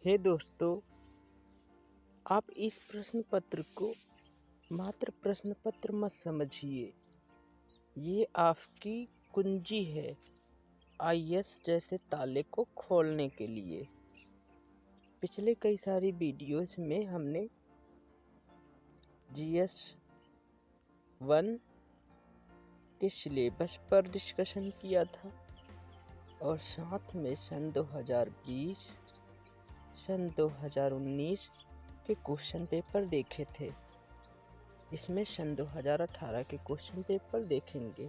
हे दोस्तों, आप इस प्रश्न पत्र को मात्र प्रश्न पत्र मत समझिए। ये आपकी कुंजी है आईएएस जैसे ताले को खोलने के लिए। पिछले कई सारी वीडियोस में हमने जीएस 1 के सिलेबस पर डिस्कशन किया था और साथ में सन 2020, सन 2019 के क्वेश्चन पेपर देखे थे। इसमें सन 2018 के क्वेश्चन पेपर देखेंगे।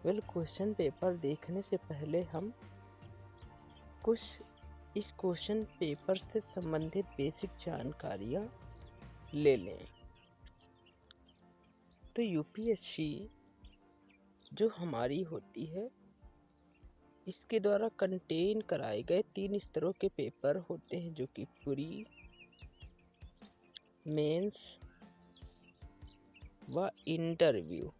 क्वेश्चन पेपर देखने से पहले हम कुछ इस क्वेश्चन पेपर से संबंधित बेसिक जानकारियाँ ले लें। तो यूपीएससी जो हमारी होती है, इसके द्वारा कंटेन कराए गए 3 स्तरों के पेपर होते हैं, जो कि प्री, मेंस व इंटरव्यू।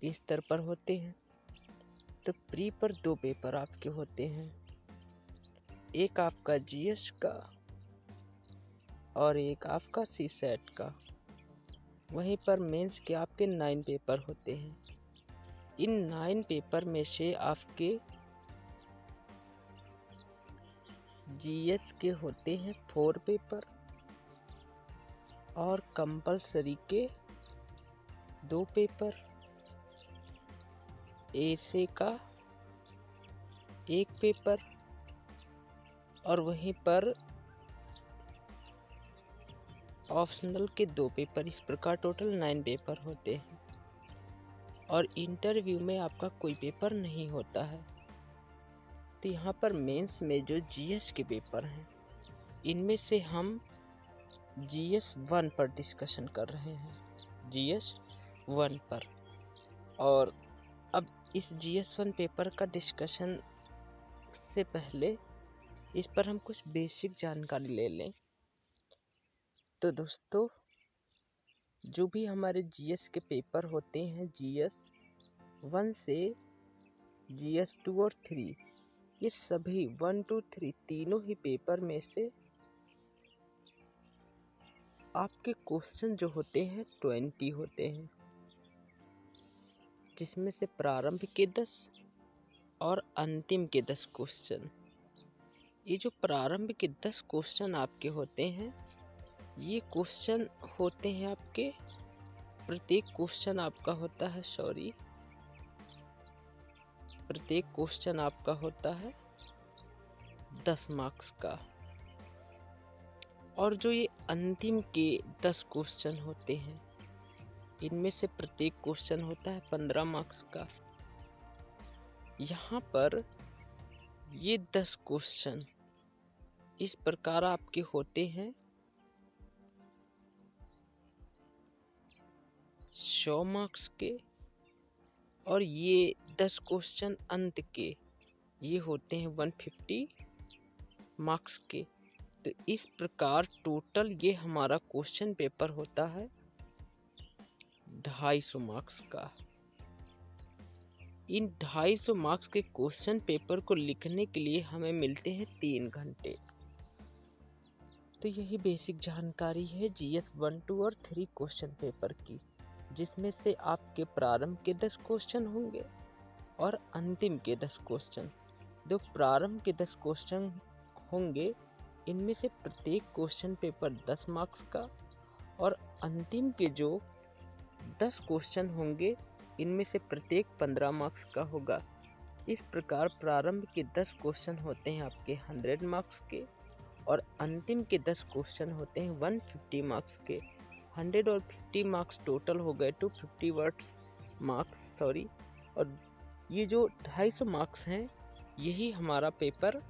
इस स्तर पर होते हैं। तो प्री पर 2 पेपर आपके होते हैं, एक आपका जीएस का और एक आपका सीसेट का। वहीं पर मेंस के आपके 9 पेपर होते हैं। इन 9 पेपर में से आपके जीएस के होते हैं 4 पेपर और कंपल्सरी के 2 पेपर, एसे का 1 पेपर और वहीं पर ऑप्शनल के 2 पेपर। इस प्रकार टोटल 9 पेपर होते हैं और इंटरव्यू में आपका कोई पेपर नहीं होता है। तो यहाँ पर मेंस में जो जीएस के पेपर हैं, इनमें से हम जीएस 1 पर डिस्कशन कर रहे हैं, जीएस 1 पर। और अब इस जीएस 1 पेपर का डिस्कशन से पहले इस पर हम कुछ बेसिक जानकारी ले लें। तो दोस्तों, जो भी हमारे जीएस के पेपर होते हैं, जीएस 1 से जीएस 2 और 3, ये सभी 1, 2, 3 तीनों ही पेपर में से आपके क्वेश्चन जो होते हैं 20 होते हैं, जिसमें से प्रारंभ के 10 और अंतिम के 10 क्वेश्चन। ये जो प्रारंभ के 10 क्वेश्चन आपके होते हैं, ये क्वेश्चन होते हैं आपके, प्रत्येक क्वेश्चन आपका होता है प्रत्येक क्वेश्चन आपका होता है 10 मार्क्स का। और जो ये अंतिम के 10 क्वेश्चन होते हैं, इनमें से प्रत्येक क्वेश्चन होता है 15 मार्क्स का। यहाँ पर ये 10 क्वेश्चन इस प्रकार आपके होते हैं 100 मार्क्स के, और ये 10 क्वेश्चन अंत के ये होते हैं 150 मार्क्स के। तो इस प्रकार टोटल ये हमारा क्वेश्चन पेपर होता है 250 मार्क्स का। इन 250 मार्क्स के क्वेश्चन पेपर को लिखने के लिए हमें मिलते हैं 3 घंटे। तो यही बेसिक जानकारी है जीएस 1, 2 और 3 क्वेश्चन पेपर की, जिसमें से आपके प्रारंभ के 10 क्वेश्चन होंगे और अंतिम के 10 क्वेश्चन। जो प्रारंभ के 10 क्वेश्चन होंगे, इनमें से प्रत्येक क्वेश्चन पेपर 10 मार्क्स का, और अंतिम के जो 10 क्वेश्चन होंगे, इनमें से प्रत्येक 15 मार्क्स का होगा। इस प्रकार प्रारंभ के 10 क्वेश्चन होते हैं आपके 100 मार्क्स के, और अंतिम के 10 क्वेश्चन होते हैं 150 मार्क्स के। 100 और 50 मार्क्स टोटल हो गए 250 मार्क्स। और ये जो 250 मार्क्स हैं, यही हमारा पेपर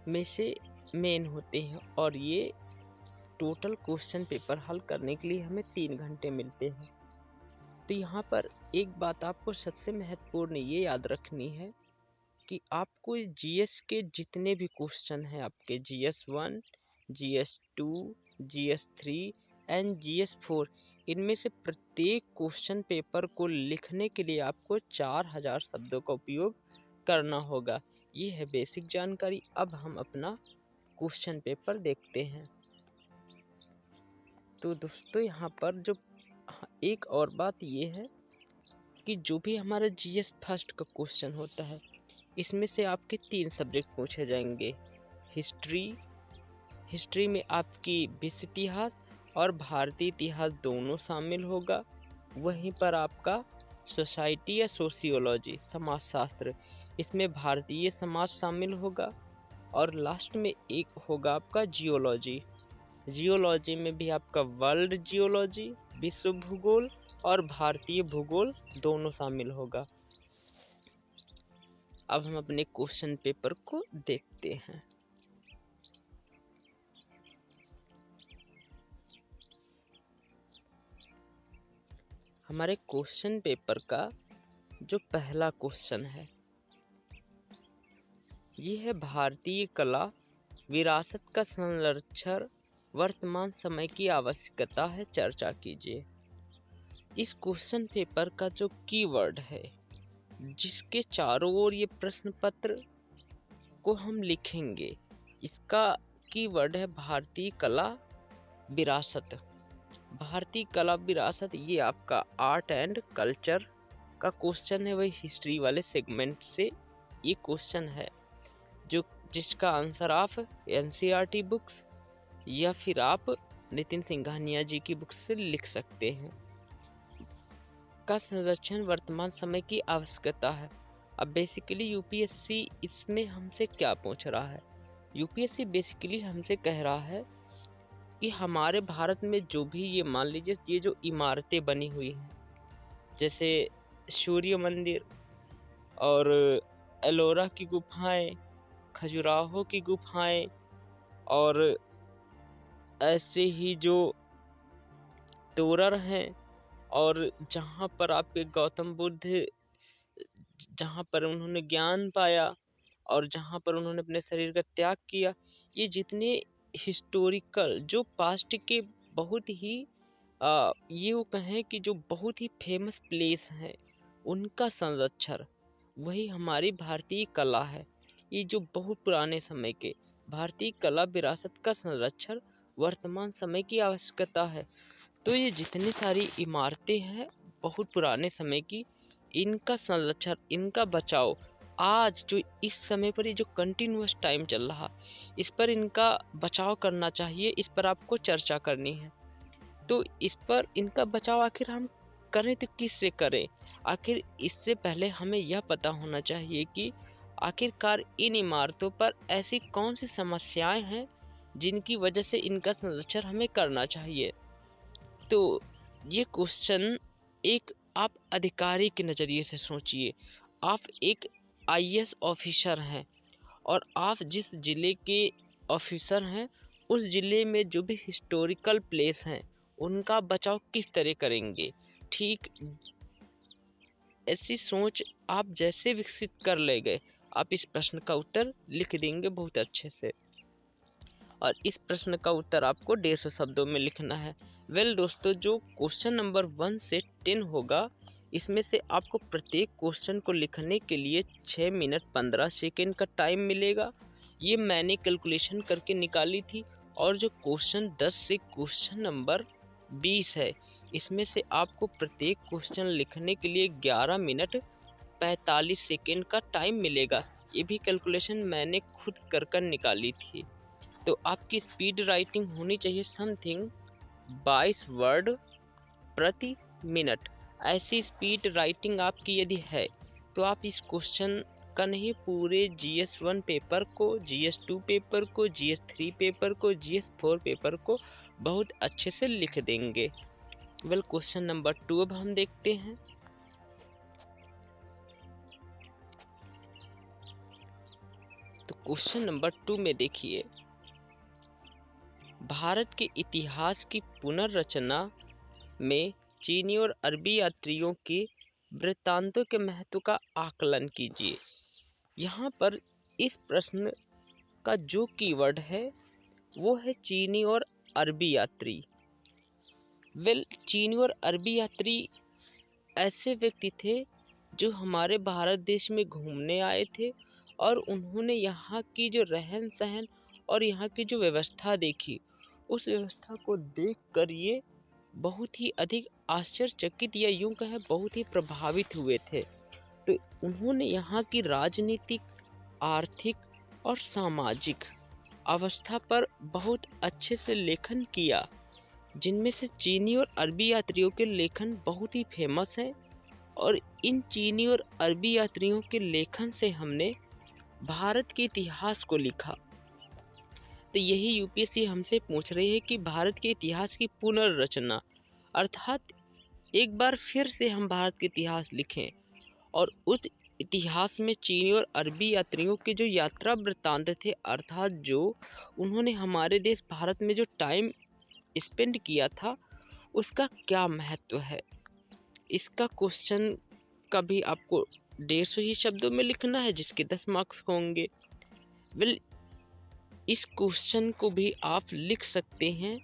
में से मेन होते हैं, और ये टोटल क्वेश्चन पेपर हल करने के लिए हमें 3 घंटे मिलते हैं। तो यहाँ पर एक बात आपको सबसे महत्वपूर्ण ये याद रखनी है कि आपको जीएस के जितने भी क्वेश्चन हैं, आपके GS 1, GS 2, GS 3 and GS 4, इनमें से प्रत्येक क्वेश्चन पेपर को लिखने के लिए आपको 4000 शब्दों का उपयोग करना होगा। ये है बेसिक जानकारी। अब हम अपना क्वेश्चन पेपर देखते हैं। तो दोस्तों यहाँ पर जो एक और बात ये है कि जो भी हमारा जीएस फर्स्ट का क्वेश्चन होता है, इसमें से आपके 3 सब्जेक्ट पूछे जाएंगे। हिस्ट्री में आपकी विश्व इतिहास और भारतीय इतिहास दोनों शामिल होगा। वहीं पर आपका सोसाइटी या सोशियोलॉजी समाजशास्त्र, इसमें भारतीय समाज शामिल होगा। और लास्ट में एक होगा आपका जियोलॉजी में भी आपका वर्ल्ड जियोलॉजी, विश्व भूगोल और भारतीय भूगोल दोनों शामिल होगा। अब हम अपने क्वेश्चन पेपर को देखते हैं। हमारे क्वेश्चन पेपर का जो पहला क्वेश्चन है, ये है भारतीय कला विरासत का संरक्षण वर्तमान समय की आवश्यकता है, चर्चा कीजिए। इस क्वेश्चन पेपर का जो कीवर्ड है, जिसके चारों ओर ये प्रश्न पत्र को हम लिखेंगे, इसका कीवर्ड है भारतीय कला विरासत। भारतीय कला विरासत ये आपका आर्ट एंड कल्चर का क्वेश्चन है, वही हिस्ट्री वाले सेगमेंट से ये क्वेश्चन है, जिसका आंसर आप एनसीईआरटी बुक्स या फिर आप नितिन सिंघानिया जी की बुक्स से लिख सकते हैं। का संरक्षण वर्तमान समय की आवश्यकता है। अब बेसिकली यूपीएससी इसमें हमसे क्या पूछ रहा है? यूपीएससी बेसिकली हमसे कह रहा है कि हमारे भारत में जो भी ये मान लीजिए ये जो इमारतें बनी हुई हैं, जैसे सूर्य मंदिर और एलोरा की गुफाएं, खजुराहो की गुफाएं, और ऐसे ही जो तोरर हैं, और जहाँ पर आपके गौतम बुद्ध, जहाँ पर उन्होंने ज्ञान पाया और जहाँ पर उन्होंने अपने शरीर का त्याग किया, ये जितने हिस्टोरिकल जो पास्ट के बहुत ही ये वो कहें कि जो बहुत ही फेमस प्लेस हैं, उनका संरक्षण वही हमारी भारतीय कला है। ये जो बहुत पुराने समय के भारतीय कला विरासत का संरक्षण वर्तमान समय की आवश्यकता है। तो ये जितनी सारी इमारतें हैं बहुत पुराने समय की, इनका संरक्षण, इनका बचाव आज जो इस समय पर ये जो कंटिन्यूअस टाइम चल रहा, इस पर इनका बचाव करना चाहिए, इस पर आपको चर्चा करनी है। तो इस पर इनका बचाव आखिर हम करें तो किससे करें? आखिर इससे पहले हमें यह पता होना चाहिए कि आखिरकार इन इमारतों पर ऐसी कौन सी समस्याएं हैं जिनकी वजह से इनका संरक्षण हमें करना चाहिए। तो ये क्वेश्चन एक आप अधिकारी के नज़रिए से सोचिए। आप एक आईएएस ऑफिसर हैं और आप जिस जिले के ऑफिसर हैं, उस जिले में जो भी हिस्टोरिकल प्लेस हैं उनका बचाव किस तरह करेंगे। ठीक ऐसी सोच आप जैसे विकसित कर ले गए, आप इस प्रश्न का उत्तर लिख देंगे बहुत अच्छे से। और इस प्रश्न का उत्तर आपको 150 शब्दों में लिखना है। दोस्तों, जो क्वेश्चन नंबर 1 से 10 होगा, इसमें से आपको प्रत्येक क्वेश्चन को लिखने के लिए 6 मिनट 15 सेकेंड का टाइम मिलेगा। ये मैंने कैलकुलेशन करके निकाली थी। और जो क्वेश्चन 10 से क्वेश्चन नंबर 20 है, इसमें से आपको प्रत्येक क्वेश्चन लिखने के लिए 11 मिनट 45 सेकेंड का टाइम मिलेगा। ये भी कैलकुलेशन मैंने खुद कर निकाली थी। तो आपकी स्पीड राइटिंग होनी चाहिए समथिंग 22 वर्ड प्रति मिनट। ऐसी स्पीड राइटिंग आपकी यदि है तो आप इस क्वेश्चन का नहीं, पूरे GS1 पेपर को, GS2 पेपर को, GS3 पेपर को, GS4 पेपर को बहुत अच्छे से लिख देंगे। क्वेश्चन नंबर 2 अब हम देखते हैं। तो क्वेश्चन नंबर 2 में देखिए, भारत के इतिहास की पुनर्रचना में चीनी और अरबी यात्रियों के वृत्तांतों के महत्व का आकलन कीजिए। यहाँ पर इस प्रश्न का जो कीवर्ड है वो है चीनी और अरबी यात्री। चीनी और अरबी यात्री ऐसे व्यक्ति थे जो हमारे भारत देश में घूमने आए थे और उन्होंने यहाँ की जो रहन सहन और यहाँ की जो व्यवस्था देखी, उस व्यवस्था को देखकर ये बहुत ही अधिक आश्चर्यचकित या यूं कहें बहुत ही प्रभावित हुए थे। तो उन्होंने यहाँ की राजनीतिक, आर्थिक और सामाजिक अवस्था पर बहुत अच्छे से लेखन किया, जिनमें से चीनी और अरबी यात्रियों के लेखन बहुत ही फेमस हैं। और इन चीनी और अरबी यात्रियों के लेखन से हमने भारत के इतिहास को लिखा। तो यही यूपीएससी हमसे पूछ रही है कि भारत के इतिहास की पुनर्रचना, अर्थात एक बार फिर से हम भारत के इतिहास लिखें और उस इतिहास में चीनी और अरबी यात्रियों के जो यात्रा वृत्तांत थे, अर्थात जो उन्होंने हमारे देश भारत में जो टाइम स्पेंड किया था, उसका क्या महत्व है। इसका क्वेश्चन का भी आपको 150 ही शब्दों में लिखना है, जिसके 10 मार्क्स होंगे। इस क्वेश्चन को भी आप लिख सकते हैं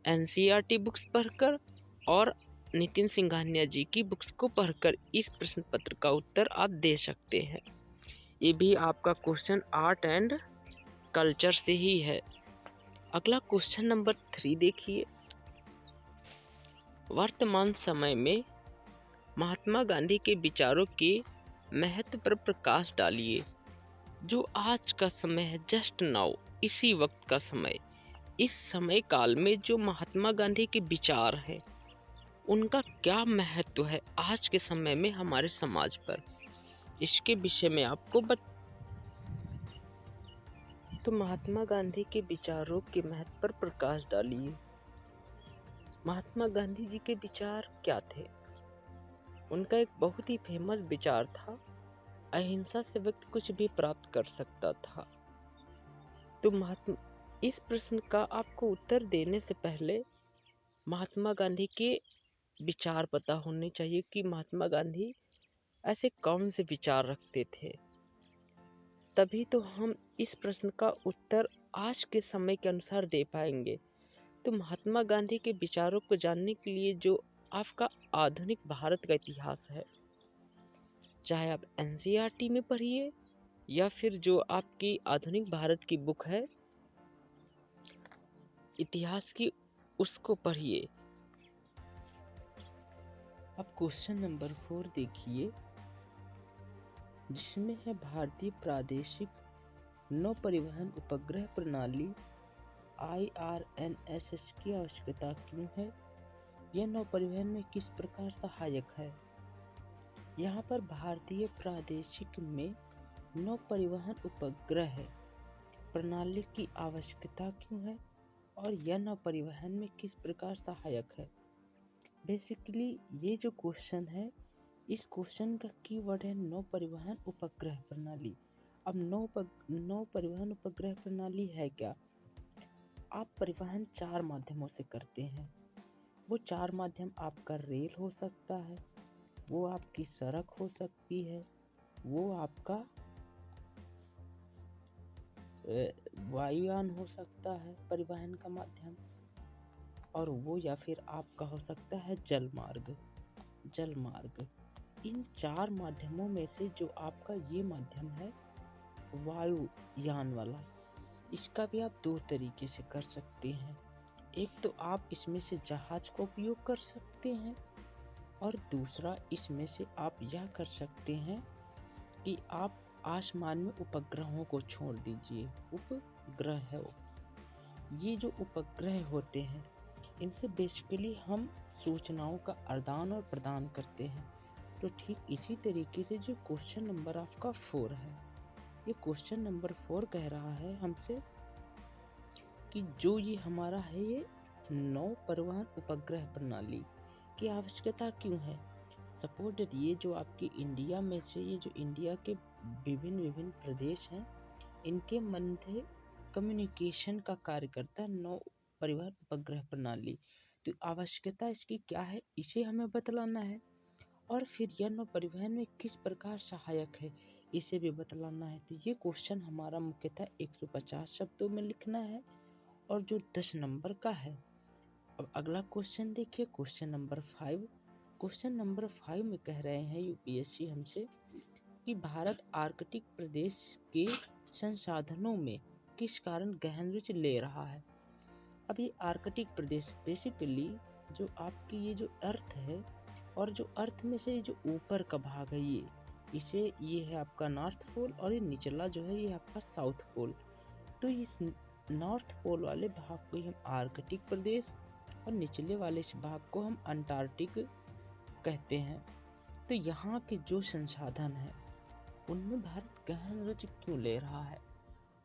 एनसीईआरटी बुक्स पढ़कर और नितिन सिंघानिया जी की बुक्स को पढ़कर। इस प्रश्न पत्र का उत्तर आप दे सकते हैं। ये भी आपका क्वेश्चन आर्ट एंड कल्चर से ही है। अगला क्वेश्चन नंबर 3 देखिए। वर्तमान समय में महात्मा गांधी के विचारों के महत्व पर प्रकाश डालिए। जो आज का समय है, जस्ट नाउ, इसी वक्त का समय, इस समय काल में जो महात्मा गांधी के विचार है, उनका क्या महत्व है आज के समय में हमारे समाज पर, इसके विषय में आपको तो महात्मा गांधी के विचारों के महत्व पर प्रकाश डालिए। महात्मा गांधी जी के विचार क्या थे? उनका एक बहुत ही फेमस विचार था, अहिंसा से व्यक्ति कुछ भी प्राप्त कर सकता था। तो इस प्रश्न का आपको उत्तर देने से पहले महात्मा गांधी के विचार पता होने चाहिए कि महात्मा गांधी ऐसे कौन से विचार रखते थे। तभी तो हम इस प्रश्न का उत्तर आज के समय के अनुसार दे पाएंगे। तो महात्मा गांधी के विचारों को जानने के लिए जो आपका आधुनिक भारत का इतिहास है, चाहे आप एनसीईआरटी में पढ़िए या फिर जो आपकी आधुनिक भारत की बुक है इतिहास की, उसको पढ़िए। अब क्वेश्चन नंबर 4 देखिए, जिसमें है भारतीय प्रादेशिक नौ परिवहन उपग्रह प्रणाली IRNSS की आवश्यकता क्यों है? यह नौ परिवहन में किस प्रकार सहायक है? यहाँ पर भारतीय प्रादेशिक में नौ परिवहन उपग्रह प्रणाली की आवश्यकता क्यों है और यह नौ परिवहन में किस प्रकार सहायक है। बेसिकली ये जो क्वेश्चन है, इस क्वेश्चन का कीवर्ड है नौ परिवहन उपग्रह प्रणाली। अब नौ परिवहन उपग्रह प्रणाली है क्या? आप परिवहन 4 माध्यमों से करते हैं। वो 4 माध्यम आपका रेल हो सकता है, वो आपकी सड़क हो सकती है, वो आपका वायुयान हो सकता है परिवहन का माध्यम, और वो या फिर आपका हो सकता है जल मार्ग। इन 4 माध्यमों में से जो आपका ये माध्यम है वायुयान वाला, इसका भी आप 2 तरीके से कर सकते हैं। एक तो आप इसमें से जहाज का उपयोग कर सकते हैं और दूसरा इसमें से आप यह कर सकते हैं कि आप आसमान में उपग्रहों को छोड़ दीजिए। उपग्रह है, ये जो उपग्रह होते हैं, इनसे बेसिकली हम सूचनाओं का आदान और प्रदान करते हैं। तो ठीक इसी तरीके से जो क्वेश्चन नंबर आपका 4 है, ये क्वेश्चन नंबर 4 कह रहा है हमसे कि जो ये हमारा है ये नौ परिवहन उपग्रह प्रणाली की आवश्यकता क्यों है। सपोज दैट ये जो आपकी इंडिया में से ये जो इंडिया के विभिन्न प्रदेश हैं, इनके मध्य कम्युनिकेशन का कार्य करता है नौ परिवहन उपग्रह प्रणाली। तो आवश्यकता इसकी क्या है, इसे हमें बतलाना है। और फिर यह नौ परिवहन में किस प्रकार सहायक है, इसे भी बतलाना है। तो ये क्वेश्चन हमारा मुख्यतः 150 शब्दों में लिखना है और जो 10 नंबर का है। अब अगला क्वेश्चन देखिए, क्वेश्चन नंबर 5। क्वेश्चन नंबर 5 में कह रहे हैं यूपीएससी हमसे कि भारत आर्कटिक प्रदेश के संसाधनों में किस कारण गहन रुचि ले रहा है। अब ये आर्कटिक प्रदेश बेसिकली जो आपकी ये जो अर्थ है, और जो अर्थ में से जो ऊपर का भाग है ये है आपका नॉर्थ पोल, और ये निचला जो है ये आपका साउथ पोल। तो इस नॉर्थ पोल वाले भाग को हम आर्कटिक प्रदेश और निचले वाले इस भाग को हम अंटार्कटिक कहते हैं। तो यहाँ के जो संसाधन हैं उनमें भारत गहन रुचि क्यों ले रहा है।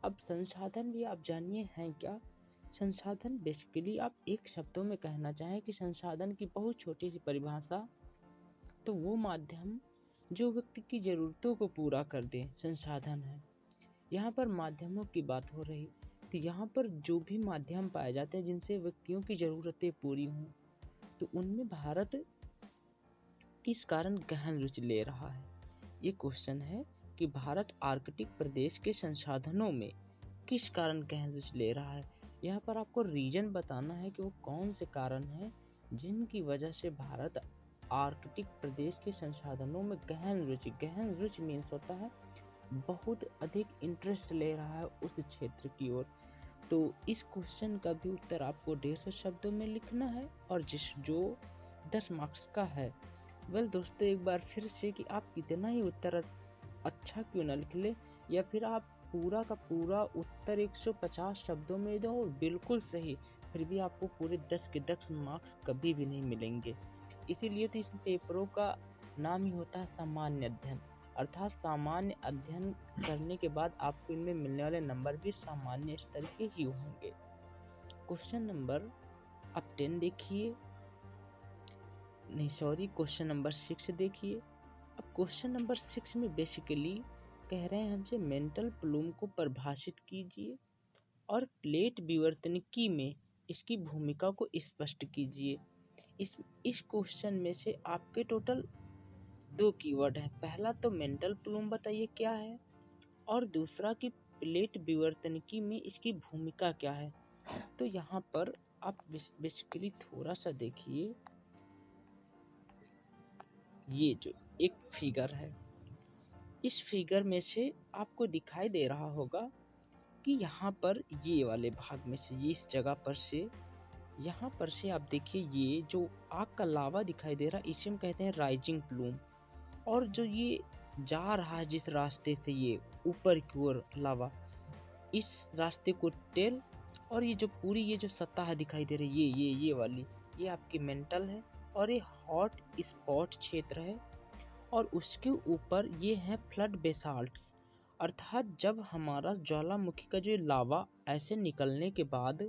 अब संसाधन भी आप जानिए हैं क्या। संसाधन बेसिकली आप एक शब्दों में कहना चाहें कि संसाधन की बहुत छोटी सी परिभाषा, तो वो माध्यम जो व्यक्ति की जरूरतों को पूरा कर दे संसाधन है। यहाँ पर माध्यमों की बात हो रही, तो यहाँ पर जो भी माध्यम पाए जाते हैं जिनसे व्यक्तियों की जरूरतें पूरी हों, तो उनमें भारत किस कारण गहन रुचि ले रहा है। ये क्वेश्चन है कि भारत आर्कटिक प्रदेश के संसाधनों में किस कारण गहन रुचि ले रहा है। यहाँ पर आपको रीजन बताना है कि वो कौन से कारण हैं जिनकी वजह से भारत आर्कटिक प्रदेश के संसाधनों में गहन रुचि मीन्स होता है बहुत अधिक इंटरेस्ट ले रहा है उस क्षेत्र की ओर। तो इस क्वेश्चन का भी उत्तर आपको 150 शब्दों में लिखना है, और जो 10 मार्क्स का है। वेल दोस्तों, एक बार फिर से कि आप कितना ही उत्तर अच्छा क्यों ना लिख ले, या फिर आप पूरा का पूरा उत्तर 150 शब्दों में दो बिल्कुल सही, फिर भी आपको पूरे 10 के 10 मार्क्स कभी भी नहीं मिलेंगे। इसीलिए तो इस पेपरों का नाम ही होता है सामान्य अध्ययन, अर्थात सामान्य अध्ययन करने के बाद आपको इनमें मिलने वाले नंबर भी सामान्य स्तर के ही होंगे। क्वेश्चन नंबर अब 10 देखिए, नहीं सॉरी, क्वेश्चन नंबर 6 देखिए। अब क्वेश्चन नंबर 6 में बेसिकली कह रहे हैं हमसे मेंटल प्लूम को परिभाषित कीजिए और प्लेट विवर्तनिकी में इसकी भूमिका को स्पष्ट कीजिए। इस क्वेश्चन में से आपके टोटल 2 कीवर्ड है। पहला तो मेंटल प्लूम बताइए क्या है, और दूसरा कि प्लेट विवर्तनिकी में इसकी भूमिका क्या है। तो यहाँ पर आप बेसिकली थोड़ा सा देखिए, ये जो एक फिगर है, इस फिगर में से आपको दिखाई दे रहा होगा कि यहाँ पर ये वाले भाग में से, ये इस जगह पर से, यहाँ पर से आप देखिए ये जो आग का लावा दिखाई दे रहा है इसे हम कहते हैं राइजिंग प्लूम। और जो ये जा रहा है जिस रास्ते से ये ऊपर की ओर लावा, इस रास्ते को टेल, और ये जो पूरी ये जो सतह दिखाई दे रही है ये वाली, ये आपकी मेंटल है, और ये हॉट स्पॉट क्षेत्र है। और उसके ऊपर ये हैं फ्लड बेसाल्ट्स, अर्थात जब हमारा ज्वालामुखी का जो लावा ऐसे निकलने के बाद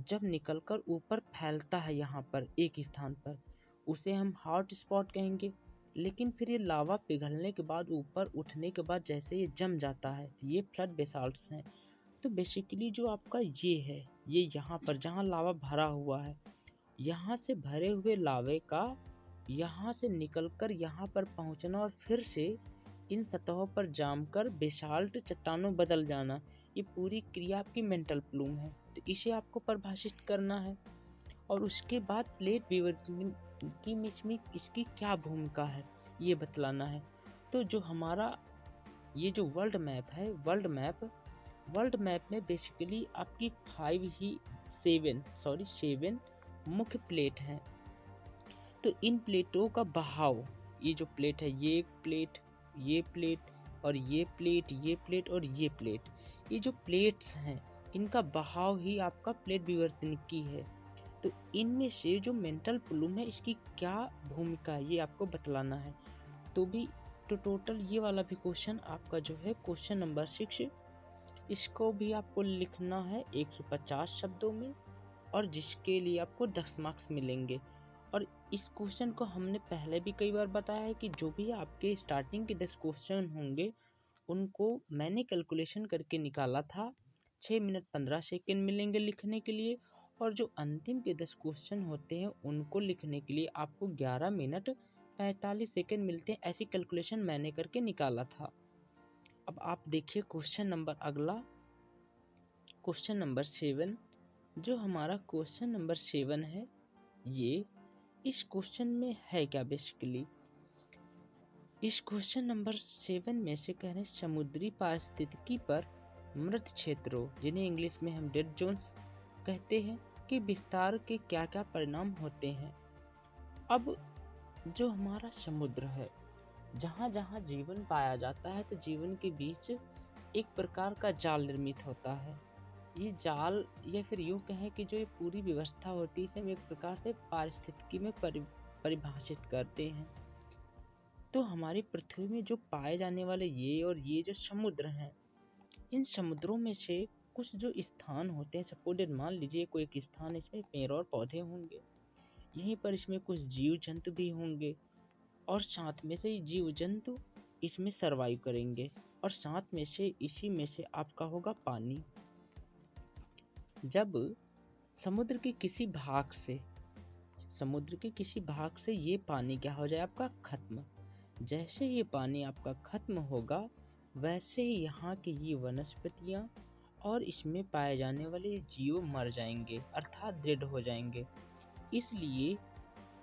जब निकलकर ऊपर फैलता है यहाँ पर एक स्थान पर, उसे हम हॉट स्पॉट कहेंगे। लेकिन फिर ये लावा पिघलने के बाद ऊपर उठने के बाद जैसे ये जम जाता है, ये फ्लड बेसाल्ट्स हैं। तो बेसिकली जो आपका ये है, ये यहाँ पर जहाँ लावा भरा हुआ है, यहाँ से भरे हुए लावे का यहाँ से निकलकर यहाँ पर पहुँचना और फिर से इन सतहों पर जमकर बेसाल्ट चट्टानों बदल जाना, ये पूरी क्रिया आपकी मेंटल प्लूम है। तो इसे आपको परिभाषित करना है, और उसके बाद प्लेट विवर्तनिकी में इसमें इसकी क्या भूमिका है ये बतलाना है। तो जो हमारा ये जो वर्ल्ड मैप है, वर्ल्ड मैप में बेसिकली आपकी 7 मुख्य प्लेट हैं। तो इन प्लेटों का बहाव, ये जो प्लेट है, ये प्लेट, ये प्लेट, और ये प्लेट, ये प्लेट, और ये प्लेट, ये जो प्लेट्स हैं इनका बहाव ही आपका प्लेट विवर्तनिकी है। तो इनमें से जो मेंटल प्लूम है इसकी क्या भूमिका है ये आपको बतलाना है। तो टोटल ये वाला भी क्वेश्चन आपका जो है क्वेश्चन नंबर 6, इसको भी आपको लिखना है 150 शब्दों में, और जिसके लिए आपको 10 मार्क्स मिलेंगे। और इस क्वेश्चन को हमने पहले भी कई बार बताया है कि जो भी आपके स्टार्टिंग के 10 क्वेश्चन होंगे उनको मैंने कैलकुलेशन करके निकाला था, 6 मिनट 15 सेकेंड मिलेंगे लिखने के लिए, और जो अंतिम के 10 क्वेश्चन होते हैं उनको लिखने के लिए आपको 11 मिनट 45 सेकेंड मिलते हैं। ऐसी कैलकुलेशन मैंने करके निकाला था। अब आप देखिए क्वेश्चन नंबर अगला, क्वेश्चन नंबर 7 जो हमारा क्वेश्चन नंबर 7 है, ये इस क्वेश्चन में है क्या बेसिकली। इस क्वेश्चन नंबर 7 में से कह रहे हैं समुद्री पारिस्थितिकी पर मृत क्षेत्रों, जिन्हें इंग्लिश में हम डेड जोन्स कहते हैं, के विस्तार के क्या क्या परिणाम होते हैं। अब जो हमारा समुद्र है, जहाँ जहाँ जीवन पाया जाता है, तो जीवन के बीच एक प्रकार का जाल निर्मित होता है। ये जाल, या फिर यूँ कहें कि जो ये पूरी व्यवस्था होती है, इसे हम एक प्रकार से पारिस्थितिकी में परिभाषित करते हैं। तो हमारी पृथ्वी में जो पाए जाने वाले ये जो समुद्र हैं, इन समुद्रों में से कुछ जो स्थान होते हैं, सपोज मान लीजिए कोई एक स्थान, इसमें पेड़ और पौधे होंगे, यहीं पर इसमें कुछ जीव जंतु भी होंगे, और साथ में से जीव जंतु इसमें सरवाइव करेंगे, और साथ में से इसी में से आपका होगा पानी। जब समुद्र के किसी भाग से ये पानी क्या हो जाए आपका खत्म, जैसे ये पानी आपका खत्म होगा, वैसे ही यहाँ की ये वनस्पतियाँ और इसमें पाए जाने वाले जीव मर जाएंगे, अर्थात डेड हो जाएंगे। इसलिए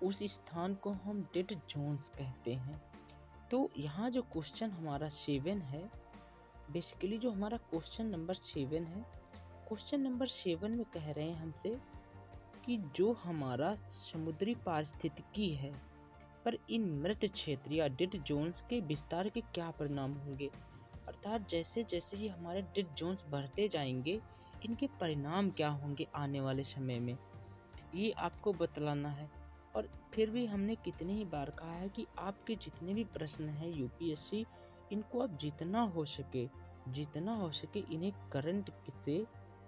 उस स्थान को हम डेड जोन्स कहते हैं। तो यहाँ जो क्वेश्चन हमारा 7 है, बेसिकली जो हमारा क्वेश्चन नंबर 7 है, क्वेश्चन नंबर 7 में कह रहे हैं हमसे कि जो हमारा समुद्री पारिस्थितिकी है पर इन मृत क्षेत्र या डेड जोन्स के विस्तार के क्या परिणाम होंगे, अर्थात जैसे जैसे ये हमारे डेड जोन्स बढ़ते जाएंगे, इनके परिणाम क्या होंगे आने वाले समय में, ये आपको बतलाना है। और फिर भी हमने कितनी ही बार कहा है कि आपके जितने भी प्रश्न हैं यूपीएससी, इनको आप जितना हो सके इन्हें करंट से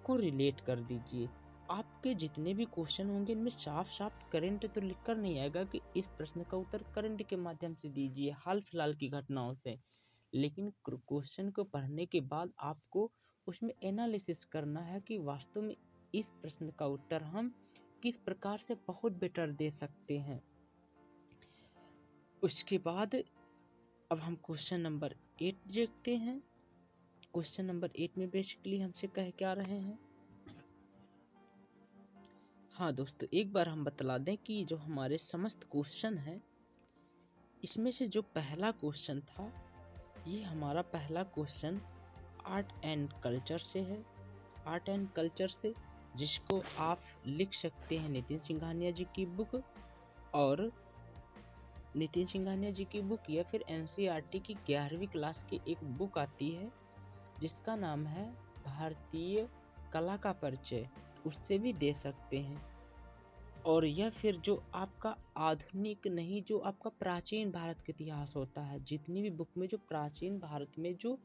को रिलेट कर दीजिए। आपके जितने भी क्वेश्चन होंगे, इनमें साफ साफ करंट तो लिखकर नहीं आएगा कि इस प्रश्न का उत्तर करंट के माध्यम से दीजिए, हाल फिलहाल की घटनाओं से, लेकिन क्वेश्चन को पढ़ने के बाद आपको उसमें एनालिसिस करना है कि वास्तव में इस प्रश्न का उत्तर हम किस प्रकार से बहुत बेटर दे सकते हैं। उसके बाद अब हम क्वेश्चन नंबर 8 देखते हैं। क्वेश्चन नंबर 8 में बेसिकली हमसे कह क्या रहे हैं। हाँ दोस्तों, एक बार हम बतला दें कि जो हमारे समस्त क्वेश्चन हैं, इसमें से जो पहला क्वेश्चन था, ये हमारा पहला क्वेश्चन आर्ट एंड कल्चर से है। आर्ट एंड कल्चर से, जिसको आप लिख सकते हैं नितिन सिंघानिया जी की बुक, और नितिन सिंघानिया जी की बुक या फिर एनसीईआरटी की 11वीं क्लास की एक बुक आती है जिसका नाम है भारतीय कला का परिचय, उससे भी दे सकते हैं। और या फिर जो आपका आधुनिक नहीं, जो आपका प्राचीन भारत का इतिहास होता है, जितनी भी बुक में जो प्राचीन भारत में जो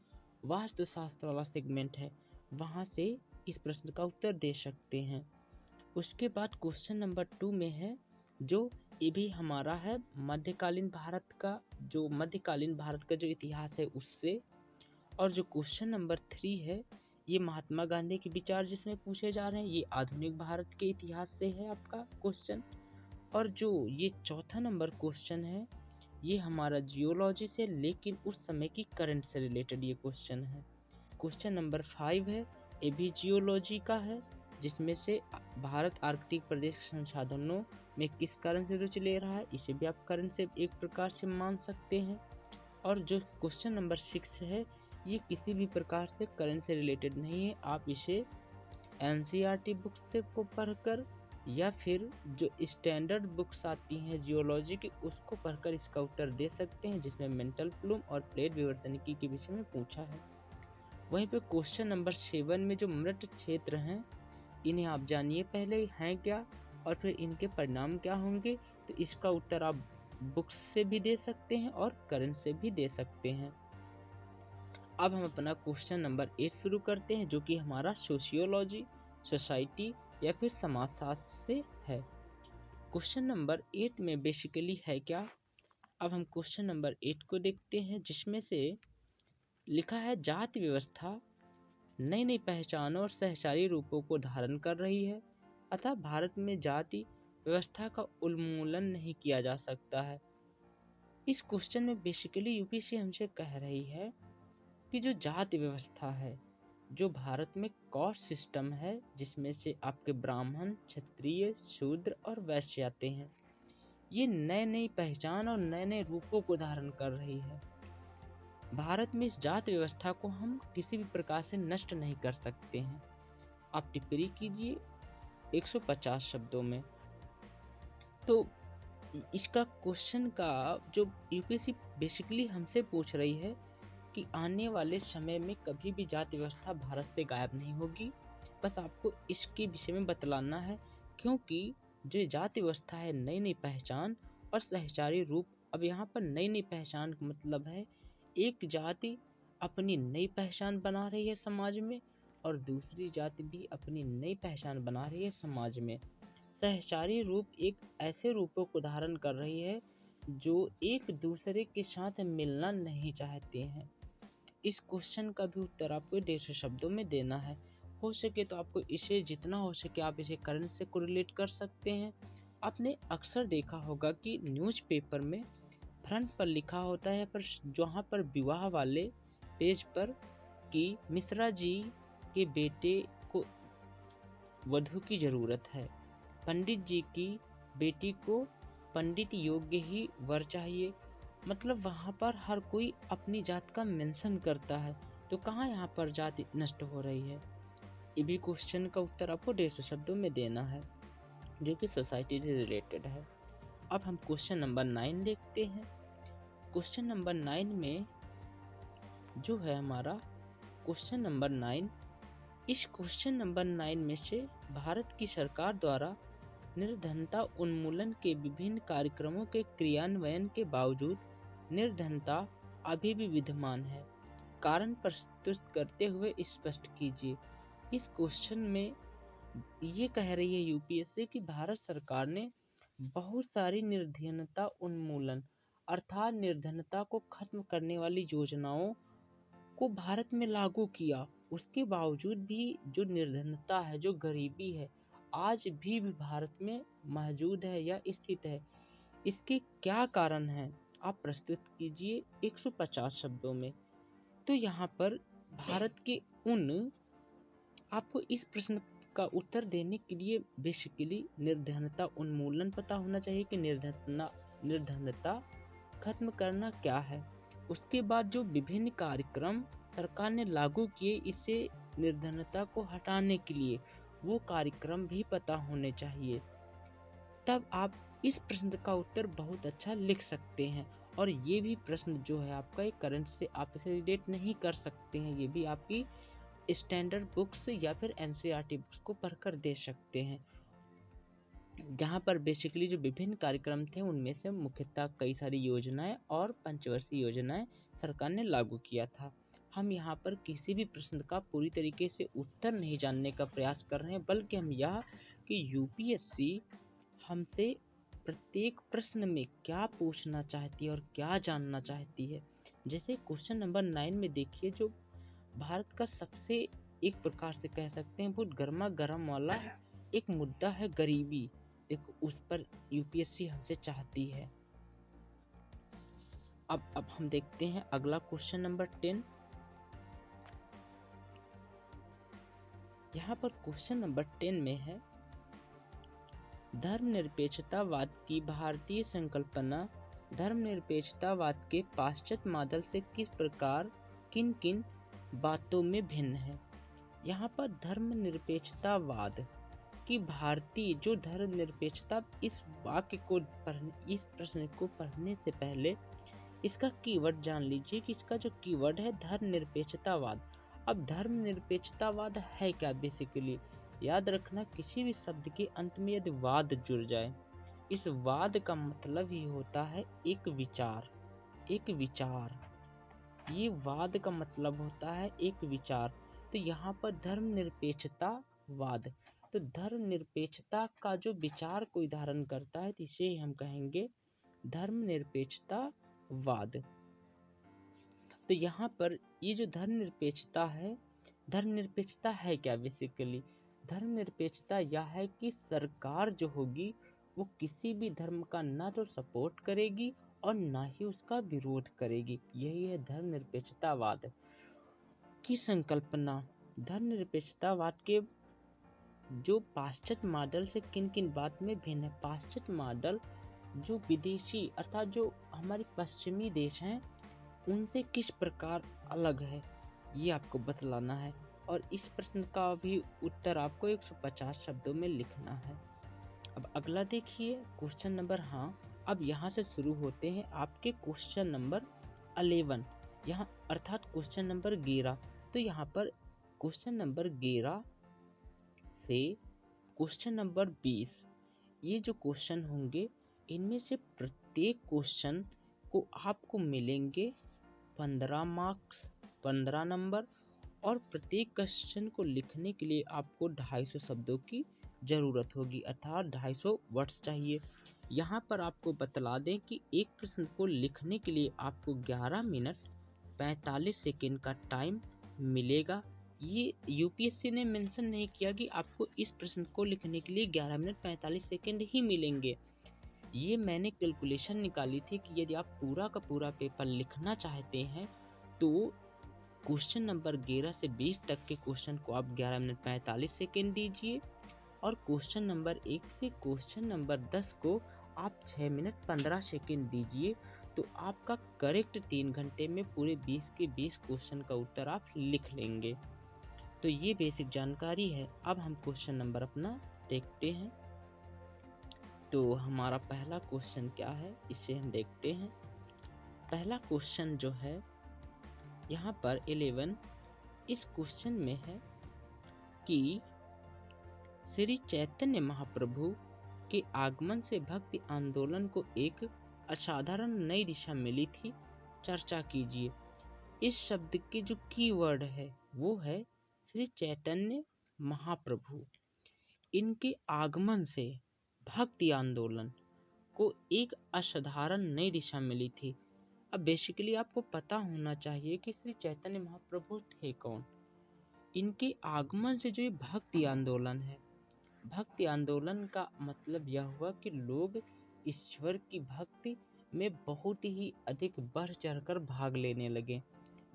वास्तुशास्त्र वाला सेगमेंट है, वहाँ से इस प्रश्न का उत्तर दे सकते हैं। उसके बाद क्वेश्चन नंबर 2 में है, जो ये भी हमारा है मध्यकालीन भारत का जो इतिहास है उससे। और जो क्वेश्चन नंबर 3 है, ये महात्मा गांधी के विचार जिसमें पूछे जा रहे हैं, ये आधुनिक भारत के इतिहास से है आपका क्वेश्चन। और जो ये चौथा नंबर क्वेश्चन है, ये हमारा जियोलॉजी से, लेकिन उस समय की करंट से रिलेटेड ये क्वेश्चन है। क्वेश्चन नंबर 5 है, ये भी जियोलॉजी का है, जिसमें से भारत आर्कटिक प्रदेश के संसाधनों में किस कारण से रुचि ले रहा है, इसे भी आप करंट से एक प्रकार से मान सकते हैं। और जो क्वेश्चन नंबर 6 है, ये किसी भी प्रकार से करंट से रिलेटेड नहीं है, आप इसे एनसीईआरटी बुक से को पढ़कर या फिर जो स्टैंडर्ड बुक्स आती हैं जियोलॉजी की, उसको पढ़कर इसका उत्तर दे सकते हैं, जिसमें मेंटल प्लूम और प्लेट विवर्तनिकी के विषय में पूछा है। वहीं पे क्वेश्चन नंबर 7 में जो मृत क्षेत्र हैं, इन्हें आप जानिए पहले हैं क्या और फिर इनके परिणाम क्या होंगे। तो इसका उत्तर आप बुक्स से भी दे सकते हैं और करंट से भी दे सकते हैं। अब हम अपना क्वेश्चन नंबर 8 शुरू करते हैं, जो कि हमारा सोशियोलॉजी, सोसाइटी या फिर समाजशास्त्र से है। क्वेश्चन नंबर 8 में बेसिकली है क्या। अब हम क्वेश्चन नंबर 8 को देखते हैं, जिसमें से लिखा है जाति व्यवस्था नई नई पहचानों और सहचारी रूपों को धारण कर रही है, अतः भारत में जाति व्यवस्था का उन्मूलन नहीं किया जा सकता है। इस क्वेश्चन में बेसिकली यूपीएससी हमसे कह रही है कि जो जाति व्यवस्था है, जो भारत में कास्ट सिस्टम है, जिसमें से आपके ब्राह्मण, क्षत्रिय, शूद्र और वैश्य आते हैं, ये नए नई पहचान और नए नए रूपों को धारण कर रही है। भारत में इस जाति व्यवस्था को हम किसी भी प्रकार से नष्ट नहीं कर सकते हैं। आप टिप्पणी कीजिए 150 शब्दों में। तो इसका क्वेश्चन का जो यूपीएससी बेसिकली हमसे पूछ रही है कि आने वाले समय में कभी भी जाति व्यवस्था भारत से गायब नहीं होगी। बस आपको इसके विषय में बतलाना है, क्योंकि जो जाति व्यवस्था है, नई नई पहचान और सहचारी रूप। अब यहाँ पर नई नई पहचान का मतलब है एक जाति अपनी नई पहचान बना रही है समाज में, और दूसरी जाति भी अपनी नई पहचान बना रही है समाज में। सहचारी रूप एक ऐसे रूपों को धारण कर रही है जो एक दूसरे के साथ मिलना नहीं चाहते हैं। इस क्वेश्चन का भी उत्तर आपको 150 शब्दों में देना है। हो सके तो आपको इसे जितना हो सके आप इसे करंट से कोरिलेट कर सकते हैं। आपने अक्सर देखा होगा कि न्यूज़पेपर में फ्रंट पर लिखा होता है, पर जहाँ पर विवाह वाले पेज पर कि मिश्रा जी के बेटे को वधू की जरूरत है, पंडित जी की बेटी को पंडित योग्य ही वर चाहिए। मतलब वहाँ पर हर कोई अपनी जात का मेंशन करता है, तो कहाँ यहाँ पर जाति नष्ट हो रही है? ये भी क्वेश्चन का उत्तर आपको 150 शब्दों में देना है, जो कि सोसाइटी से रिलेटेड है। अब हम क्वेश्चन नंबर 9 देखते हैं। क्वेश्चन नंबर 9 में जो है हमारा क्वेश्चन नंबर 9, इस क्वेश्चन नंबर 9 में से भारत की सरकार द्वारा निर्धनता उन्मूलन के विभिन्न कार्यक्रमों के क्रियान्वयन के बावजूद निर्धनता अभी भी विद्यमान है, कारण प्रस्तुत करते हुए स्पष्ट कीजिए। इस क्वेश्चन में ये कह रही है यूपीएससी कि भारत सरकार ने बहुत सारी निर्धनता उन्मूलन अर्थात निर्धनता को खत्म करने वाली योजनाओं को भारत में लागू किया। उसके बावजूद भी जो निर्धनता है, जो गरीबी है, आज भी भारत में मौजूद है या स्थित है। इसके क्या कारण हैं? आप प्रस्तुत कीजिए 150 शब्दों में। तो यहाँ पर भारत के उन आपको इस प्रश्न का उत्तर देने के लिए बेसिकली निर्धनता उन्मूलन पता होना चाहिए कि निर्धनता खत्म करना क्या है। उसके बाद जो विभिन्न कार्यक्रम सरकार ने लागू किए इसे निर्धनता को हटाने के लिए, वो कार्यक्रम भी पता होने चाहिए। तब आप इस प्रश्न का उत्तर बहुत अच्छा लिख सकते हैं। और ये भी प्रश्न जो है आपका एक करंट से आप इसे रिलेट नहीं कर सकते हैं, ये भी आपकी स्टैंडर्ड बुक्स या फिर एनसीईआरटी बुक्स को पढ़कर दे सकते हैं, जहाँ पर बेसिकली जो विभिन्न कार्यक्रम थे उनमें से मुख्यतः कई सारी योजनाएं और पंचवर्षीय योजनाएं सरकार ने लागू किया था। हम यहाँ पर किसी भी प्रश्न का पूरी तरीके से उत्तर नहीं जानने का प्रयास कर रहे हैं, बल्कि हम यह कि यूपीएससी हमसे प्रत्येक प्रश्न में क्या पूछना चाहती है और क्या जानना चाहती है। जैसे क्वेश्चन नंबर 9 में देखिए, जो भारत का सबसे एक प्रकार से कह सकते हैं बहुत गर्मा गर्म वाला एक मुद्दा है गरीबी। देखो उस पर यूपीएससी हमसे चाहती है। अब हम देखते हैं अगला क्वेश्चन नंबर 10। यहाँ पर क्वेश्चन नंबर 10 में है, धर्मनिरपेक्षतावाद की भारतीय संकल्पना धर्मनिरपेक्षतावाद के पाश्चात्य मॉडल से किस प्रकार किन किन बातों में भिन्न है। यहाँ पर धर्मनिरपेक्षतावाद कि भारतीय जो धर्मनिरपेक्षता, इस वाक्य को इस प्रश्न को पढ़ने से पहले इसका कीवर्ड जान लीजिए कि इसका जो कीवर्ड है धर्मनिरपेक्षतावाद। अब धर्मनिरपेक्षतावाद है क्या? बेसिकली याद रखना, किसी भी शब्द के अंत में यदि वाद जुड़ जाए, इस वाद का मतलब ही होता है एक विचार। एक विचार, ये वाद का मतलब होता है एक विचार। तो यहाँ पर धर्मनिरपेक्षतावाद, तो धर्मनिरपेक्षता का जो विचार कोई धारण करता है तो इसे हम कहेंगे धर्मनिरपेक्षतावाद। तो यहाँ पर ये जो धर्मनिरपेक्षता है, धर्मनिरपेक्षता है क्या? बेसिकली धर्मनिरपेक्षता यह है कि सरकार जो होगी वो किसी भी धर्म का ना तो सपोर्ट करेगी और ना ही उसका विरोध करेगी। यही है धर्मनिरपेक्षतावाद की संकल्पना। धर्मनिरपेक्षतावाद के जो पाश्चात्य मॉडल से किन किन बात में भिन्न है। पाश्चात्य मॉडल जो विदेशी अर्थात जो हमारे पश्चिमी देश हैं उनसे किस प्रकार अलग है, ये आपको बतलाना है। और इस प्रश्न का भी उत्तर आपको 150 शब्दों में लिखना है। अब अगला देखिए क्वेश्चन नंबर, अब यहाँ से शुरू होते हैं आपके क्वेश्चन नंबर 11, यहाँ अर्थात क्वेश्चन नंबर 11। तो यहाँ पर क्वेश्चन नंबर 11 से क्वेश्चन नंबर 20, ये जो क्वेश्चन होंगे इनमें से प्रत्येक क्वेश्चन को आपको मिलेंगे 15 मार्क्स, 15 नंबर। और प्रत्येक क्वेश्चन को लिखने के लिए आपको 250 शब्दों की ज़रूरत होगी, अर्थात 250 वर्ड्स चाहिए। यहाँ पर आपको बतला दें कि एक प्रश्न को लिखने के लिए आपको 11 मिनट 45 सेकेंड का टाइम मिलेगा। ये यूपीएससी ने मेंशन नहीं किया कि आपको इस प्रश्न को लिखने के लिए 11 मिनट 45 सेकेंड ही मिलेंगे। ये मैंने कैलकुलेशन निकाली थी कि यदि आप पूरा का पूरा पेपर लिखना चाहते हैं तो क्वेश्चन नंबर 11 से 20 तक के क्वेश्चन को आप 11 मिनट 45 सेकेंड दीजिए और क्वेश्चन नंबर 1 से क्वेश्चन नंबर 10 को आप 6 मिनट 15 सेकेंड दीजिए, तो आपका करेक्ट 3 घंटे में पूरे 20 के 20 क्वेश्चन का उत्तर आप लिख लेंगे। तो ये बेसिक जानकारी है। अब हम क्वेश्चन नंबर अपना देखते हैं। तो हमारा पहला क्वेश्चन क्या है, इसे हम देखते हैं। पहला क्वेश्चन जो है यहाँ पर 11, इस क्वेश्चन में है कि श्री चैतन्य महाप्रभु के आगमन से भक्ति आंदोलन को एक असाधारण नई दिशा मिली थी, चर्चा कीजिए। इस शब्द के जो कीवर्ड है वो है श्री चैतन्य महाप्रभु। इनके आगमन से भक्ति आंदोलन को एक असाधारण नई दिशा मिली थी। अब बेसिकली आपको पता होना चाहिए कि श्री चैतन्य महाप्रभु थे कौन। इनके आगमन से जो ये भक्ति आंदोलन है, भक्ति आंदोलन का मतलब यह हुआ कि लोग ईश्वर की भक्ति में बहुत ही अधिक बढ़ चढ़कर भाग लेने लगे।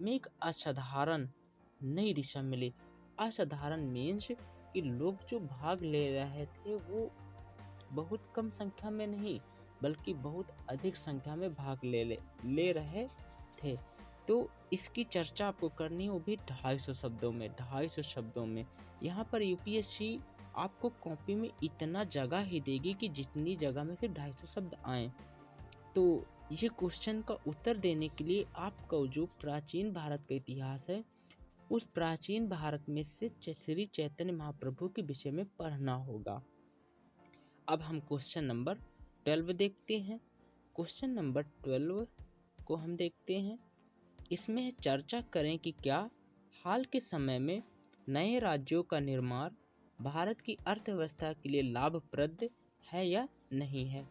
में एक असाधारण नई दिशा मिली। असाधारण मीन्स कि लोग जो भाग ले रहे थे वो बहुत कम संख्या में नहीं बल्कि बहुत अधिक संख्या में भाग ले रहे थे। तो इसकी चर्चा आपको करनी है, वो भी 250 शब्दों में, 250 शब्दों में। यहाँ पर यूपीएससी आपको कॉपी में इतना जगह ही देगी कि जितनी जगह में सिर्फ 250 शब्द आए। तो ये क्वेश्चन का उत्तर देने के लिए आपका जो प्राचीन भारत का इतिहास है उस प्राचीन भारत में से श्री चैतन्य महाप्रभु के विषय में पढ़ना होगा। अब हम क्वेश्चन नंबर 12 देखते हैं। क्वेश्चन नंबर 12 को हम देखते हैं। इसमें चर्चा करें कि क्या हाल के समय में नए राज्यों का निर्माण भारत की अर्थव्यवस्था के लिए लाभप्रद है या नहीं है।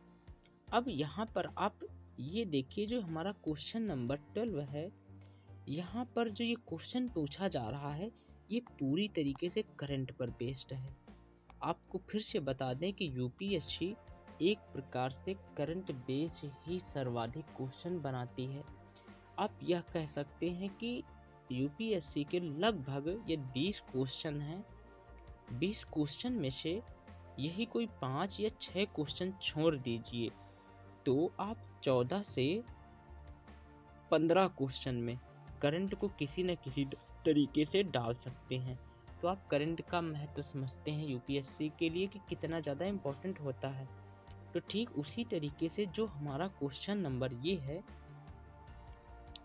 अब यहाँ पर आप ये देखिए, जो हमारा क्वेश्चन नंबर 12 है, यहाँ पर जो ये क्वेश्चन पूछा जा रहा है ये पूरी तरीके से करंट पर बेस्ड है। आपको फिर से बता दें कि यूपीएससी एक प्रकार से करंट बेस ही सर्वाधिक क्वेश्चन बनाती है। आप यह कह सकते हैं कि यूपीएससी के लगभग ये 20 क्वेश्चन हैं, 20 क्वेश्चन में से यही कोई 5 या 6 क्वेश्चन छोड़ दीजिए तो आप 14 से 15 क्वेश्चन में करंट को किसी न किसी तरीके से डाल सकते हैं। तो आप करंट का महत्व समझते हैं यूपीएससी के लिए कि कितना ज़्यादा इम्पोर्टेंट होता है। तो ठीक उसी तरीके से जो हमारा क्वेश्चन नंबर ये है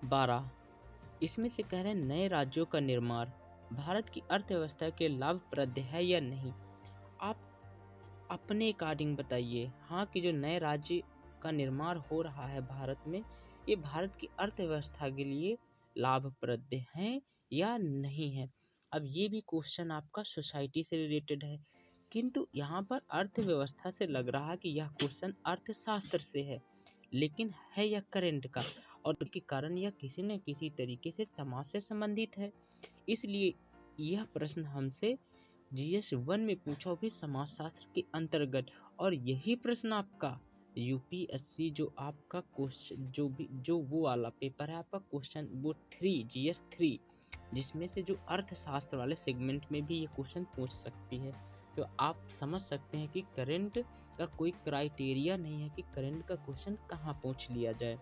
12, इसमें से कह रहे हैं नए राज्यों का निर्माण भारत की अर्थव्यवस्था के लाभप्रद है या नहीं। आप अपने अकॉर्डिंग बताइए हाँ कि जो नए राज्य का निर्माण हो रहा है भारत में, ये भारत की अर्थव्यवस्था के लिए लाभप्रद हैं या नहीं है। अब ये भी क्वेश्चन आपका सोसाइटी से रिलेटेड है, किंतु यहाँ पर अर्थव्यवस्था से लग रहा कि यह क्वेश्चन अर्थशास्त्र से है, लेकिन है यह करंट का, और इसके कारण यह किसी न किसी तरीके से समाज से संबंधित है। इसलिए यह प्रश्न हमसे जीएस 1 में पूछा भी समाजशास्त्र के अंतर्गत, और यही प्रश्न आपका यूपीएससी जो आपका क्वेश्चन जो वो वाला पेपर है आपका क्वेश्चन वो 3 जीएस 3 जिसमें से जो अर्थशास्त्र वाले सेगमेंट में भी ये क्वेश्चन पूछ सकती है। तो आप समझ सकते हैं कि करंट का कोई क्राइटेरिया नहीं है कि करंट का क्वेश्चन कहाँ पूछ लिया जाए।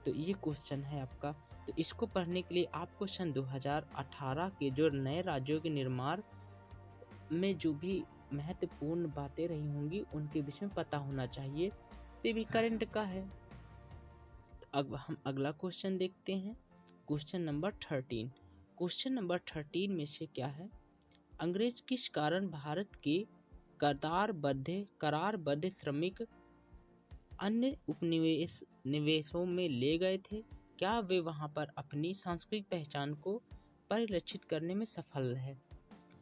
तो ये क्वेश्चन है आपका। तो इसको पढ़ने के लिए आपको सन 2018 के जो नए राज्यों के निर्माण में जो भी महत्वपूर्ण बातें रही होंगी उनके विषय में पता होना चाहिए। तो ये भी करंट का है। अब हम अगला क्वेश्चन देखते हैं, क्वेश्चन नंबर 13। क्वेश्चन नंबर 13 में से क्या है, अंग्रेज किस कारण भारत के करारबद्ध श्रमिक अन्य निवेशों में ले गए थे? क्या वे वहां पर अपनी सांस्कृतिक पहचान को परिलक्षित करने में सफल रहे?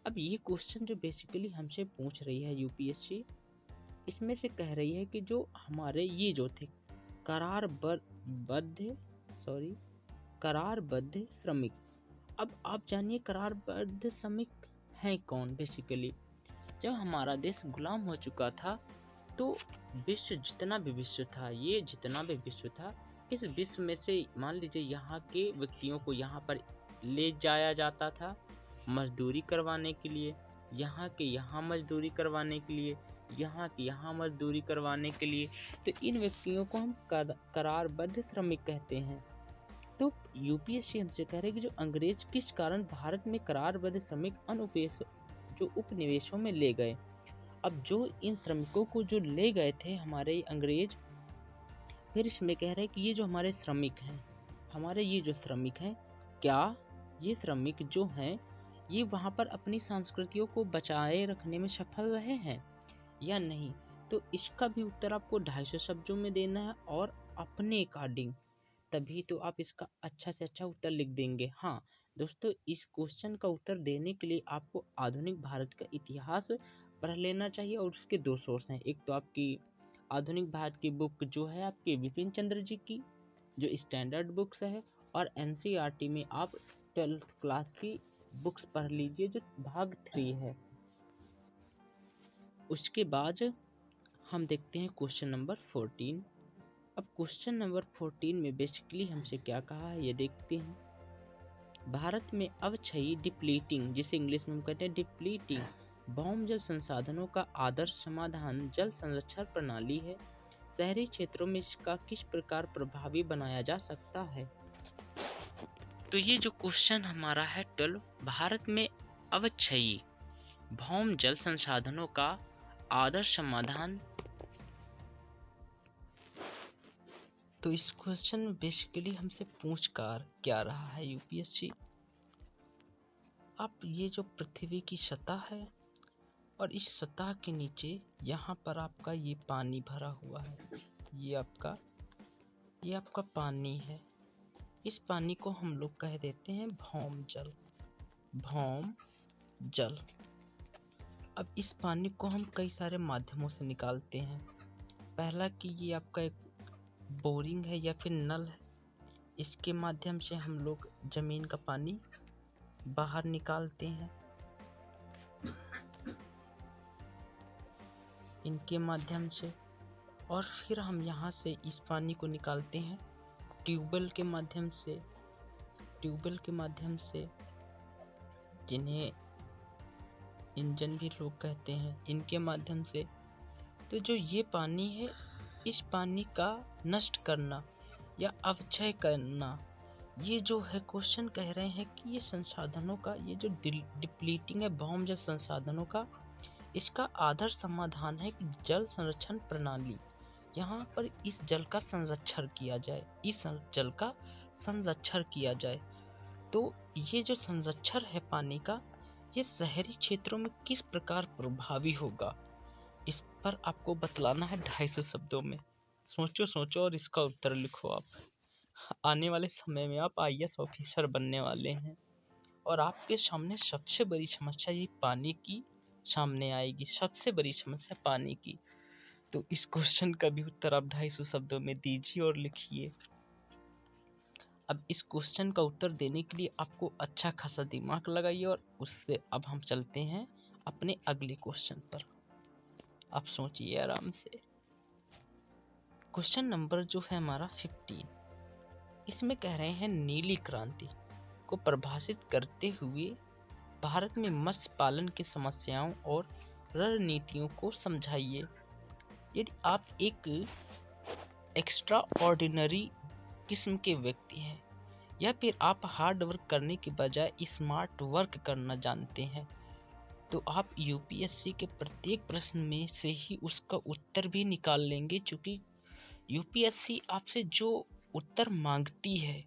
अब ये क्वेश्चन जो बेसिकली हमसे पूछ रही है यूपीएससी, इसमें से कह रही है कि जो हमारे ये जो थे करारबद्ध श्रमिक। अब आप जानिए करारबद्ध श्रमिक हैं कौन। बेसिकली जब हमारा देश गुलाम हो चुका था तो जितना भी विश्व था, इस विश्व में से मान लीजिए यहाँ के व्यक्तियों को यहाँ पर ले जाया जाता था मजदूरी करवाने के लिए, यहाँ के यहाँ मजदूरी करवाने के लिए, यहाँ के यहाँ मजदूरी करवाने के लिए। तो इन व्यक्तियों को हम करारबद्ध श्रमिक कहते हैं। तो यूपीएससी हमसे कह रहे कि जो अंग्रेज किस कारण भारत में करारबद्ध श्रमिक उपनिवेशों में ले गए। अब जो इन श्रमिकों को जो ले गए थे हमारे अंग्रेज, फिर इसमें कह रहे हैं कि ये जो हमारे श्रमिक हैं, क्या ये श्रमिक जो हैं ये वहाँ पर अपनी संस्कृतियों को बचाए रखने में सफल रहे हैं या नहीं? तो इसका भी उत्तर आपको 250 शब्दों में देना है और अपने अकॉर्डिंग, तभी तो आप इसका अच्छा से अच्छा उत्तर लिख देंगे। हाँ दोस्तों, इस क्वेश्चन का उत्तर देने के लिए आपको आधुनिक भारत का इतिहास पढ़ लेना चाहिए और उसके 2 सोर्स हैं। एक तो आपकी आधुनिक भारत की बुक जो है आपके विपिन चंद्र जी की जो स्टैंडर्ड बुक्स है, और एनसीईआरटी में आप 12th क्लास की बुक्स पढ़ लीजिए जो भाग 3 है। उसके बाद हम देखते हैं क्वेश्चन नंबर 14। अब क्वेश्चन नंबर 14 में बेसिकली हमसे क्या कहा है ये देखते हैं। भारत में अवक्षयी डिप्लीटिंग, जिसे इंग्लिश में हम कहते हैं डिप्लीटिंग, भौम जल संसाधनों का आदर्श समाधान जल संरक्षण प्रणाली है। शहरी क्षेत्रों में इसका किस प्रकार प्रभावी बनाया जा सकता है? तो ये जो क्वेश्चन हमारा है 12, भारत में अवक्षयी भौम जल संसाधनों का आदर्श समाधान। तो इस क्वेश्चन में बेसिकली हमसे पूछकर क्या रहा है यूपीएससी, आप ये जो पृथ्वी की सतह है और इस सतह के नीचे यहाँ पर आपका ये पानी भरा हुआ है, ये आपका पानी है। इस पानी को हम लोग कह देते हैं भौम जल। अब इस पानी को हम कई सारे माध्यमों से निकालते हैं। पहला कि ये आपका एक बोरिंग है या फिर नल है, इसके माध्यम से हम लोग जमीन का पानी बाहर निकालते हैं। इनके माध्यम से, और फिर हम यहाँ से इस पानी को निकालते हैं ट्यूबवेल के माध्यम से, जिन्हें इंजन भी लोग कहते हैं, इनके माध्यम से। तो जो ये पानी है, इस पानी का नष्ट करना या अवक्षय करना, ये जो है क्वेश्चन कह रहे हैं कि ये संसाधनों का, ये जो डिप्लीटिंग है भौम जल संसाधनों का, इसका आदर्श समाधान है कि जल संरक्षण प्रणाली। यहाँ पर इस जल का संरक्षण किया जाए। तो ये जो संरक्षण है पानी का, ये शहरी क्षेत्रों में किस प्रकार प्रभावी होगा, इस पर आपको बतलाना है 250 शब्दों में। सोचो और इसका उत्तर लिखो। आप आने वाले समय में आप आईएएस ऑफिसर बनने वाले हैं और आपके सामने सबसे बड़ी समस्या ये पानी की सामने आएगी, सबसे बड़ी समस्या पानी की। तो इस क्वेश्चन का भी उत्तर आप 250 शब्दों में दीजिए और लिखिए। अब इस क्वेश्चन का उत्तर देने के लिए आपको अच्छा खासा दिमाग लगाइए, और उससे अब हम चलते हैं अपने अगले क्वेश्चन पर। आप सोचिए आराम से। क्वेश्चन नंबर जो है हमारा 15, इसमें कह रहे हैं नीली क्रांति। को परिभाषित करते हुए भारत में मत्स्य पालन की समस्याओं और रणनीतियों को समझाइए। यदि आप एक एक्स्ट्रा ऑर्डिनरी किस्म के व्यक्ति हैं या फिर आप हार्ड वर्क करने के बजाय स्मार्ट वर्क करना जानते हैं, तो आप यूपीएससी के प्रत्येक प्रश्न में से ही उसका उत्तर भी निकाल लेंगे, क्योंकि यूपीएससी आपसे जो उत्तर मांगती है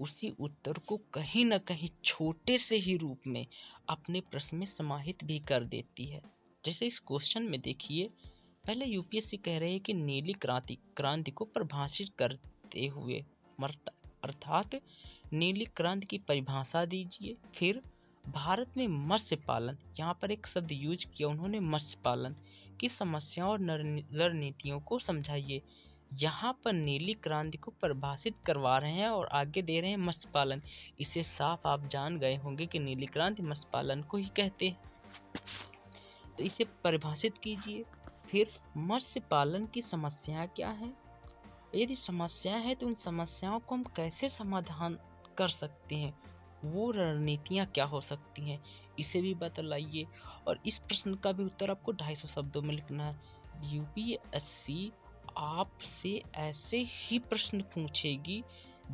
उसी उत्तर को कहीं न कहीं छोटे से ही रूप में अपने प्रश्न में समाहित भी कर देती है। जैसे इस क्वेश्चन में देखिए, पहले यूपीएससी कह रहे हैं कि नीली क्रांति को परिभाषित करते हुए अर्थात नीली क्रांति की परिभाषा दीजिए। फिर भारत में मत्स्य पालन, यहाँ पर एक शब्द यूज किया उन्होंने, मत्स्य पालन की समस्याओं और रणनीतियों को समझाइए। यहाँ पर नीली क्रांति को परिभाषित करवा रहे हैं और आगे दे रहे हैं मत्स्य पालन। इससे साफ आप जान गए होंगे कि नीली क्रांति मत्स्य पालन को ही कहते हैं। तो इसे परिभाषित कीजिए। फिर मत्स्य पालन की समस्याएं क्या हैं? यदि समस्या है तो उन समस्याओं को हम कैसे समाधान कर सकते हैं, वो रणनीतियाँ क्या हो सकती हैं, इसे भी बतलाइए। और इस प्रश्न का भी उत्तर आपको 250 शब्दों में लिखना है। यूपीएससी आपसे ऐसे ही प्रश्न पूछेगी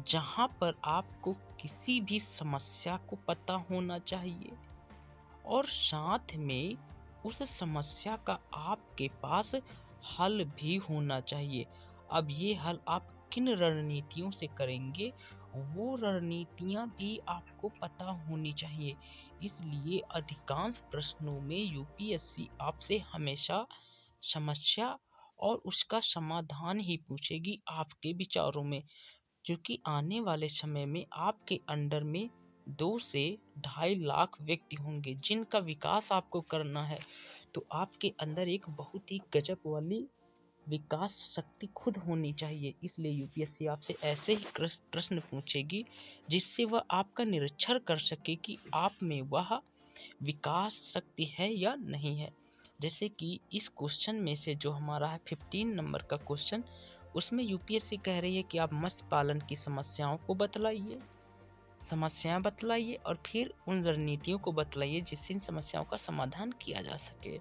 जहां पर आपको किसी भी समस्या को पता होना चाहिए और साथ में उस समस्या का आपके पास हल भी होना चाहिए। अब ये हल आप किन रणनीतियों से करेंगे, वो रणनीतियां भी आपको पता होनी चाहिए। इसलिए अधिकांश प्रश्नों में यूपीएससी आपसे हमेशा समस्या और उसका समाधान ही पूछेगी आपके विचारों में, क्योंकि आने वाले समय में आपके अंडर में 2 से 2.5 लाख व्यक्ति होंगे जिनका विकास आपको करना है। तो आपके अंदर एक बहुत ही गजब वाली विकास शक्ति खुद होनी चाहिए। इसलिए यूपीएससी आपसे ऐसे ही प्रश्न पूछेगी जिससे वह आपका निरीक्षण कर सके कि आप में वह विकास शक्ति है या नहीं है। जैसे कि इस क्वेश्चन में से जो हमारा है 15 नंबर का क्वेश्चन, उसमें यूपीएससी कह रही है कि आप मत्स्य पालन की समस्याएं बतलाइए और फिर उन रणनीतियों को बतलाइए जिससे इन समस्याओं का समाधान किया जा सके।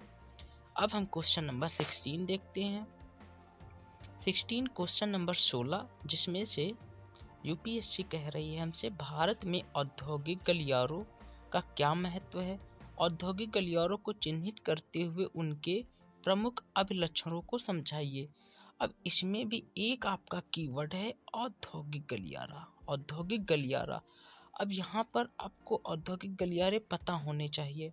अब हम क्वेश्चन नंबर 16 देखते हैं। 16 क्वेश्चन नंबर 16, जिसमें से यूपीएससी कह रही है हमसे भारत में औद्योगिक गलियारों का क्या महत्व है। औद्योगिक गलियारों को चिन्हित करते हुए उनके प्रमुख अभिलक्षणों को समझाइए। अब इसमें भी एक आपका कीवर्ड है औद्योगिक गलियारा। अब यहाँ पर आपको औद्योगिक गलियारे पता होने चाहिए।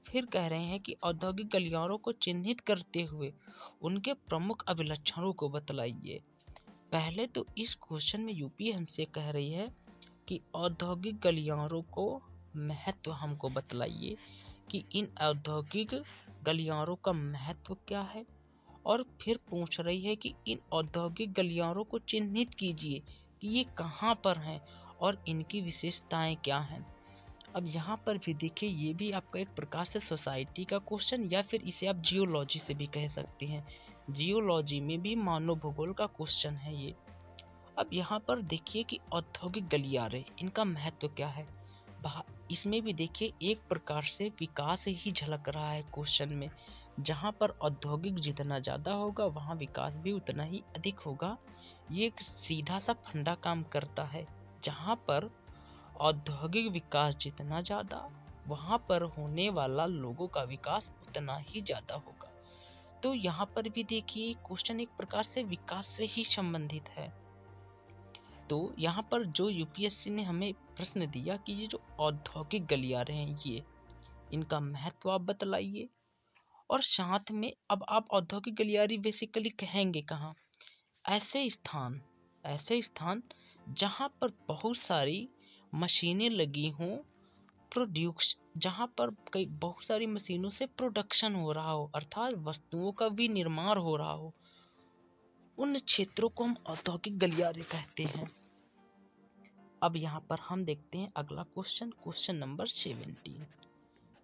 फिर कह रहे हैं कि औद्योगिक गलियारों को चिन्हित करते हुए उनके प्रमुख अभिलक्षणों को बतलाइए। पहले तो इस क्वेश्चन में यूपी हमसे कह रही है कि औद्योगिक गलियारों को महत्व हमको बतलाइए कि इन औद्योगिक गलियारों का महत्व क्या है, और फिर पूछ रही है कि इन औद्योगिक गलियारों को चिन्हित कीजिए कि ये कहाँ पर हैं और इनकी विशेषताएं क्या हैं। अब यहाँ पर भी देखिए, ये भी आपका एक प्रकार से सोसाइटी का क्वेश्चन या फिर इसे आप जियोलॉजी से भी कह सकते हैं। जियोलॉजी में भी मानव भूगोल का क्वेश्चन है ये। अब यहाँ पर देखिए कि औद्योगिक गलियारे, इनका महत्व क्या है। इसमें भी देखिए एक प्रकार से विकास ही झलक रहा है क्वेश्चन में। जहाँ पर औद्योगिक जितना ज़्यादा होगा वहाँ विकास भी उतना ही अधिक होगा। ये एक सीधा सा फंडा काम करता है। जहाँ पर औद्योगिक विकास जितना ज़्यादा, वहाँ पर होने वाला लोगों का विकास उतना ही ज़्यादा होगा। तो यहाँ पर भी देखिए क्वेश्चन एक प्रकार से विकास से ही संबंधित है। तो यहाँ पर जो यूपीएससी ने हमें प्रश्न दिया कि ये जो औद्योगिक गलियारे हैं, ये इनका महत्व आप बतलाइए। और साथ में अब आप औद्योगिक गलियारे बेसिकली कहेंगे कहाँ? ऐसे स्थान जहाँ पर बहुत सारी मशीनें लगी हों, जहाँ पर बहुत सारी मशीनों से प्रोडक्शन हो रहा हो, अर्थात वस्तुओं का भी निर्माण हो रहा हो, उन क्षेत्रों को हम औद्योगिक गलियारे कहते हैं। अब यहाँ पर हम देखते हैं अगला क्वेश्चन नंबर 17।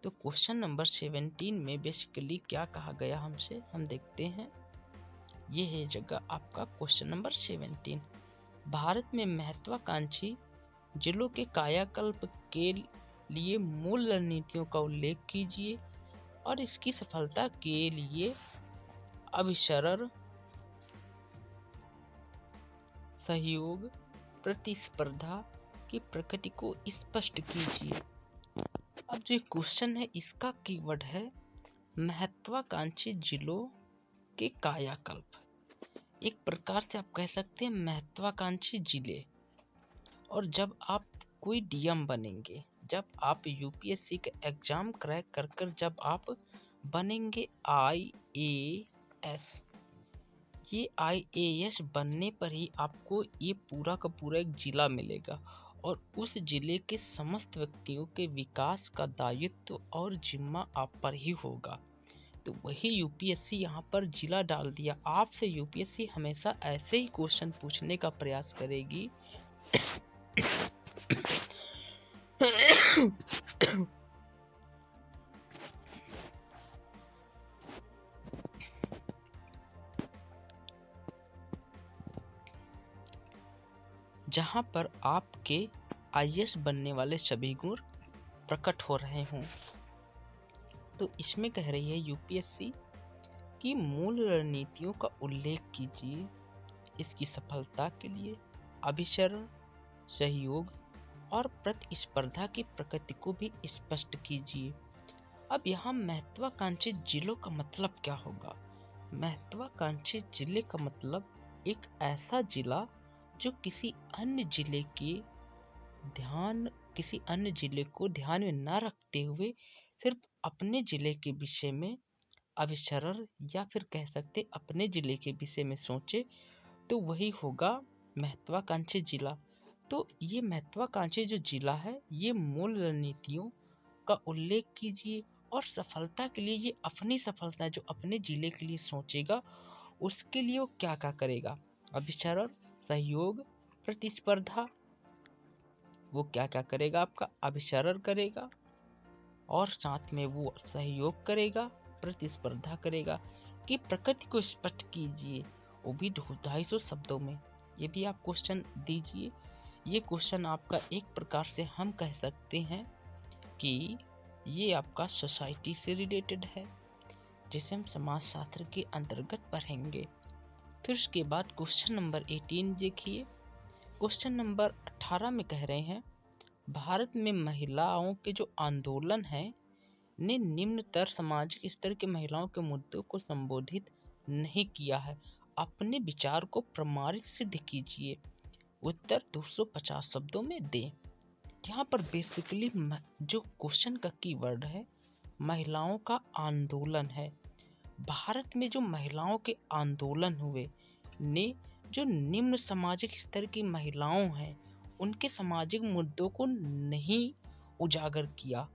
तो क्वेश्चन नंबर 17 में बेसिकली क्या कहा गया हमसे, हम देखते हैं। ये है जगह आपका क्वेश्चन नंबर 17। भारत में महत्वाकांक्षी जिलों के कायाकल्प के लिए मूल रणनीतियों का उल्लेख कीजिए और इसकी सफलता के लिए अभिसरण, सहयोग, प्रतिस्पर्धा की प्रकृति को स्पष्ट कीजिए। अब जो क्वेश्चन है इसका कीवर्ड है महत्वाकांक्षी जिलों के कायाकल्प। एक प्रकार से आप कह सकते हैं महत्वाकांक्षी जिले। और जब आप कोई डीएम बनेंगे, जब आप यूपीएससी का एग्जाम क्रैक कर जब आप बनेंगे आईएएस, ये आईएएस बनने पर ही आपको ये पूरा का पूरा एक जिला मिलेगा और उस जिले के समस्त व्यक्तियों के विकास का दायित्व और जिम्मा आप पर ही होगा। तो वही यूपीएससी यहाँ पर जिला डाल दिया। आपसे यूपीएससी हमेशा ऐसे ही क्वेश्चन पूछने का प्रयास करेगी जहां पर आपके आईएएस बनने वाले सभी गुण प्रकट हो रहे हों। तो इसमें कह रही है यूपीएससी की मूल रणनीतियों का उल्लेख कीजिए, इसकी सफलता के लिए अभिसरण, सहयोग और प्रतिस्पर्धा की प्रकृति को भी स्पष्ट कीजिए। अब यहाँ महत्वाकांक्षी जिलों का मतलब क्या होगा? महत्वाकांक्षी जिले का मतलब एक ऐसा जिला जो किसी अन्य जिले को ध्यान में न रखते हुए सिर्फ अपने जिले के विषय में अभिसरण या फिर कह सकते अपने जिले के विषय में सोचे, तो वही होगा महत्वाकांक्षी जिला। तो ये महत्वाकांक्षी जो जिला है, ये मूल रणनीतियों का उल्लेख कीजिए और सफलता के लिए ये अपनी सफलता जो अपने जिले के लिए सोचेगा उसके लिए वो क्या क्या करेगा। अभिसरण, सहयोग, प्रतिस्पर्धा, वो क्या क्या करेगा, आपका अभिसरण करेगा और साथ में वो सहयोग करेगा, प्रतिस्पर्धा करेगा कि प्रकृति को स्पष्ट कीजिए, वो भी 250 शब्दों में। ये भी आप क्वेश्चन दीजिए। ये क्वेश्चन आपका एक प्रकार से हम कह सकते हैं कि ये आपका सोसाइटी से रिलेटेड है, जिसे हम समाजशास्त्र के अंतर्गत पढ़ेंगे। फिर उसके बाद क्वेश्चन नंबर 18 देखिए। क्वेश्चन नंबर 18 में कह रहे हैं भारत में महिलाओं के जो आंदोलन है ने निम्नतर सामाजिक स्तर के महिलाओं के मुद्दों को संबोधित नहीं किया है, अपने विचार को प्रमाणित सिद्ध कीजिए। उत्तर 250 शब्दों में दें। यहाँ पर बेसिकली जो क्वेश्चन का कीवर्ड है महिलाओं का आंदोलन है। भारत में जो महिलाओं के आंदोलन हुए ने जो निम्न सामाजिक स्तर की महिलाओं हैं उनके सामाजिक मुद्दों को नहीं उजागर किया,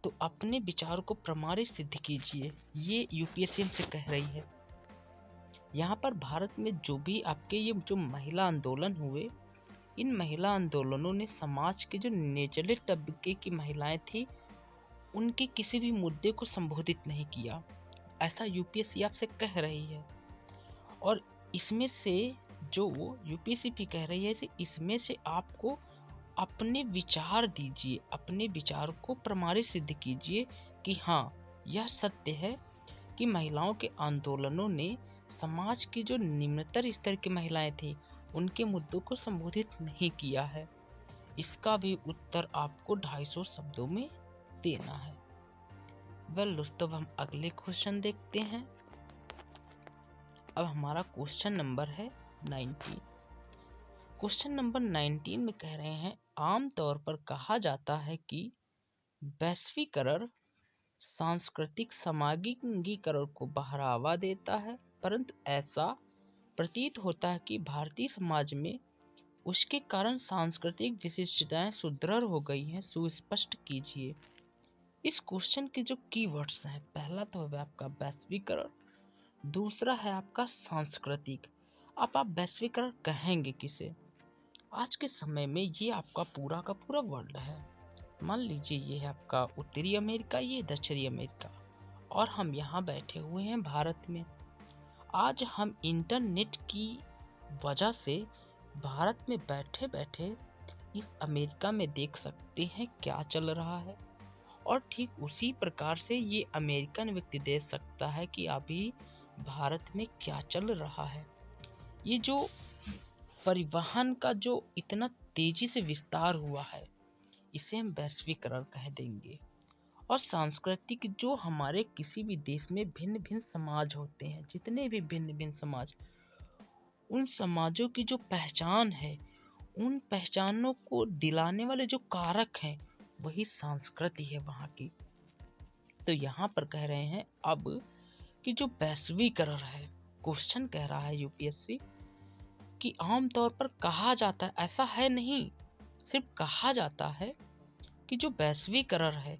तो अपने विचार को प्रमाणित सिद्ध कीजिए, ये यूपीएससी से कह रही है। यहाँ पर भारत में जो भी आपके ये जो महिला आंदोलन हुए, इन महिला आंदोलनों ने समाज के जो निचले तबके की महिलाएं थी उनके किसी भी मुद्दे को संबोधित नहीं किया, ऐसा यूपीएससी आपसे कह रही है। और इसमें से जो यूपीएससी भी कह रही है इसमें से आपको अपने विचार दीजिए, अपने विचार को प्रमाणित सिद्ध कीजिए कि हाँ यह सत्य है कि महिलाओं के आंदोलनों ने समाज की जो निम्नतर स्तर की महिलाएं थी उनके मुद्दों को संबोधित नहीं किया है। इसका भी उत्तर आपको 250 शब्दों में देना है। वेल दोस्तों, हम अगले क्वेश्चन देखते हैं। अब हमारा क्वेश्चन नंबर है 19। क्वेश्चन नंबर 19 में कह रहे हैं आमतौर पर कहा जाता है कि वैश्वीकरण सांस्कृतिक समाजीकरण को बढ़ावा देता है, परंतु ऐसा प्रतीत होता है कि भारतीय समाज में उसके कारण सांस्कृतिक विशिष्टताएं सुदृढ़ हो गई हैं, सुस्पष्ट कीजिए। इस क्वेश्चन के जो कीवर्ड्स हैं, पहला तो है आपका वैश्वीकरण, दूसरा है आपका सांस्कृतिक। अब आप वैश्वीकरण कहेंगे किसे? आज के समय में ये आपका पूरा का पूरा वर्ल्ड है। मान लीजिए ये है आपका उत्तरी अमेरिका, ये दक्षिणी अमेरिका, और हम यहाँ बैठे हुए हैं भारत में। आज हम इंटरनेट की वजह से भारत में बैठे बैठे इस अमेरिका में देख सकते हैं क्या चल रहा है, और ठीक उसी प्रकार से ये अमेरिकन व्यक्ति देख सकता है कि अभी भारत में क्या चल रहा है। ये जो परिवहन का जो इतना तेजी से विस्तार हुआ है, इसे हम वैश्वीकरण कह देंगे। और सांस्कृतिक जो हमारे किसी भी देश में भिन्न भिन्न समाज होते हैं, जितने भी भिन्न भिन्न समाज, उन समाजों की जो पहचान है, उन पहचानों को दिलाने वाले जो कारक हैं, वही संस्कृति है वहाँ की। तो यहाँ पर कह रहे हैं अब कि जो वैश्वीकरण है, क्वेश्चन कह रहा है यूपीएससी कि आमतौर पर कहा जाता है, ऐसा है नहीं, सिर्फ कहा जाता है कि जो वैश्वीकरण है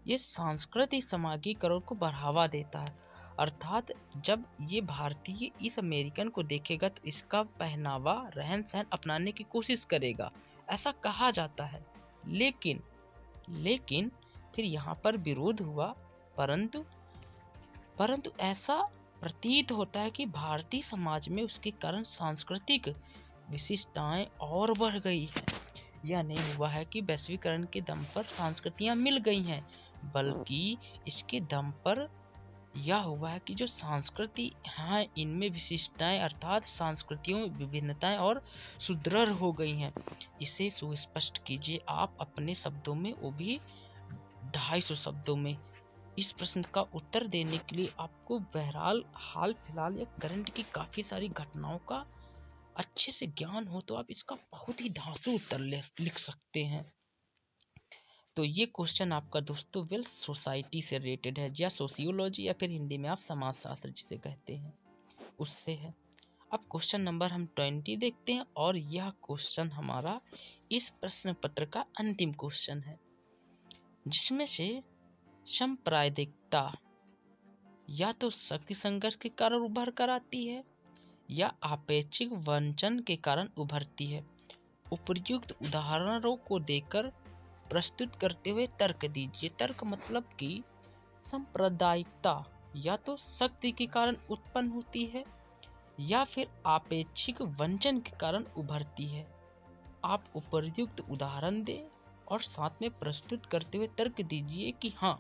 ये सांस्कृतिक समाजीकरण को बढ़ावा देता है। अर्थात जब ये भारतीय इस अमेरिकन को देखेगा तो इसका पहनावा रहन सहन अपनाने की कोशिश करेगा, ऐसा कहा जाता है। लेकिन फिर यहाँ पर विरोध हुआ, परंतु ऐसा प्रतीत होता है कि भारतीय समाज में उसके कारण सांस्कृतिक विशिष्टताएं और बढ़ गई है। यह नहीं हुआ है कि वैश्वीकरण के दम पर संस्कृतियां मिल गई हैं, बल्कि इसके दम पर यह हुआ है कि जो संस्कृति हैं इनमें विशिष्टताएं अर्थात संस्कृतियों में विभिन्नताएं और सुदृढ़ हो गई हैं। इसे सुस्पष्ट कीजिए आप अपने शब्दों में, वो भी 250 शब्दों में। इस प्रश्न का उत्तर देने के लिए आपको बहरहाल हाल फिलहाल या करंट की काफी सारी घटनाओं का अच्छे से ज्ञान हो तो आप इसका बहुत ही धांसू उत्तर लिख सकते हैं। तो ये क्वेश्चन आपका दोस्तों वेल सोसाइटी से रिलेटेड है, या सोशियोलॉजी या फिर हिंदी में आप समाजशास्त्र जिसे कहते हैं उससे है। अब क्वेश्चन नंबर हम 20 देखते हैं, और यह क्वेश्चन हमारा इस प्रश्न पत्र का अंतिम क्वेश्चन है, जिसमें से सांप्रदायिकता या तो शक्ति संघर्ष के कारण उभर कर आती है या आपेक्षिक वंचन के कारण उभरती है। उपर्युक्त उदाहरणों को देकर प्रस्तुत करते हुए तर्क दीजिए। तर्क मतलब कि सांप्रदायिकता या तो शक्ति के कारण उत्पन्न होती है या फिर आपेक्षिक वंचन के कारण उभरती है। आप उपर्युक्त उदाहरण दें और साथ में प्रस्तुत करते हुए तर्क दीजिए कि हाँ,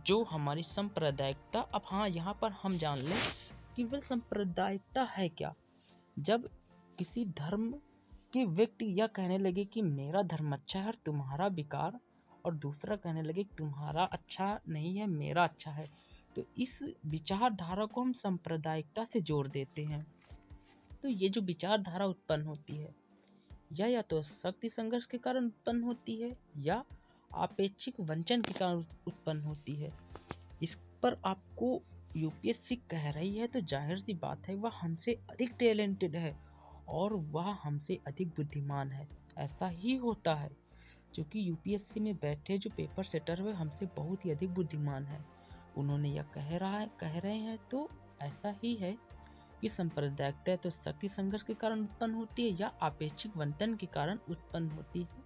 जो हमारी सांप्रदायिकता, अब हाँ यहाँ पर हम जान लें कि वह सांप्रदायिकता है क्या। जब किसी धर्म कि व्यक्ति यह कहने लगे कि मेरा धर्म अच्छा है और तुम्हारा बेकार, और दूसरा कहने लगे तुम्हारा अच्छा नहीं है मेरा अच्छा है, तो इस विचारधारा को हम सांप्रदायिकता से जोड़ देते हैं। तो ये जो विचारधारा उत्पन्न होती है या तो शक्ति संघर्ष के कारण उत्पन्न होती है या आपेक्षिक वंचन के कारण उत्पन्न होती है। इस पर आपको यूपीएससी कह रही है तो जाहिर सी बात है वह हमसे अधिक टैलेंटेड है और वह हमसे अधिक बुद्धिमान है। ऐसा ही होता है क्योंकि यूपीएससी में बैठे जो पेपर सेटर हुए हमसे बहुत ही अधिक बुद्धिमान है। उन्होंने यह कह रहे हैं तो ऐसा ही है कि सांप्रदायिकता तो शक्ति संघर्ष के कारण उत्पन्न होती है या आपेक्षिक वंचन के कारण उत्पन्न होती है।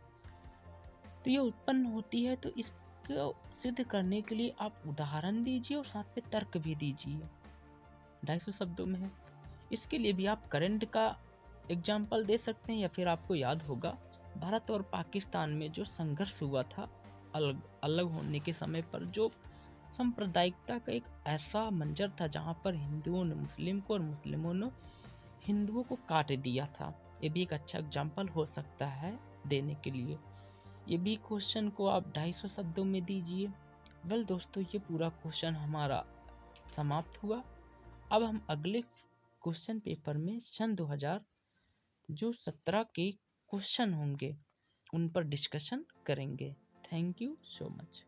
तो यह उत्पन्न होती है तो इसको सिद्ध करने के लिए आप उदाहरण दीजिए और साथ में तर्क भी दीजिए। 250 शब्दों में है। इसके लिए भी आप करंट का एग्जाम्पल दे सकते हैं या फिर आपको याद होगा भारत और पाकिस्तान में जो संघर्ष हुआ था अलग होने के समय पर, जो सांप्रदायिकता का एक ऐसा मंजर था जहां पर हिंदुओं ने मुस्लिम को और मुस्लिमों ने हिंदुओं को काट दिया था। ये भी एक अच्छा एग्जाम्पल हो सकता है देने के लिए। ये भी क्वेश्चन को आप 250 शब्दों में दीजिए। वेल दोस्तों, ये पूरा क्वेश्चन हमारा समाप्त हुआ। अब हम अगले क्वेश्चन पेपर में सन 2000 जो 17 के क्वेश्चन होंगे उन पर डिस्कशन करेंगे। Thank you so much.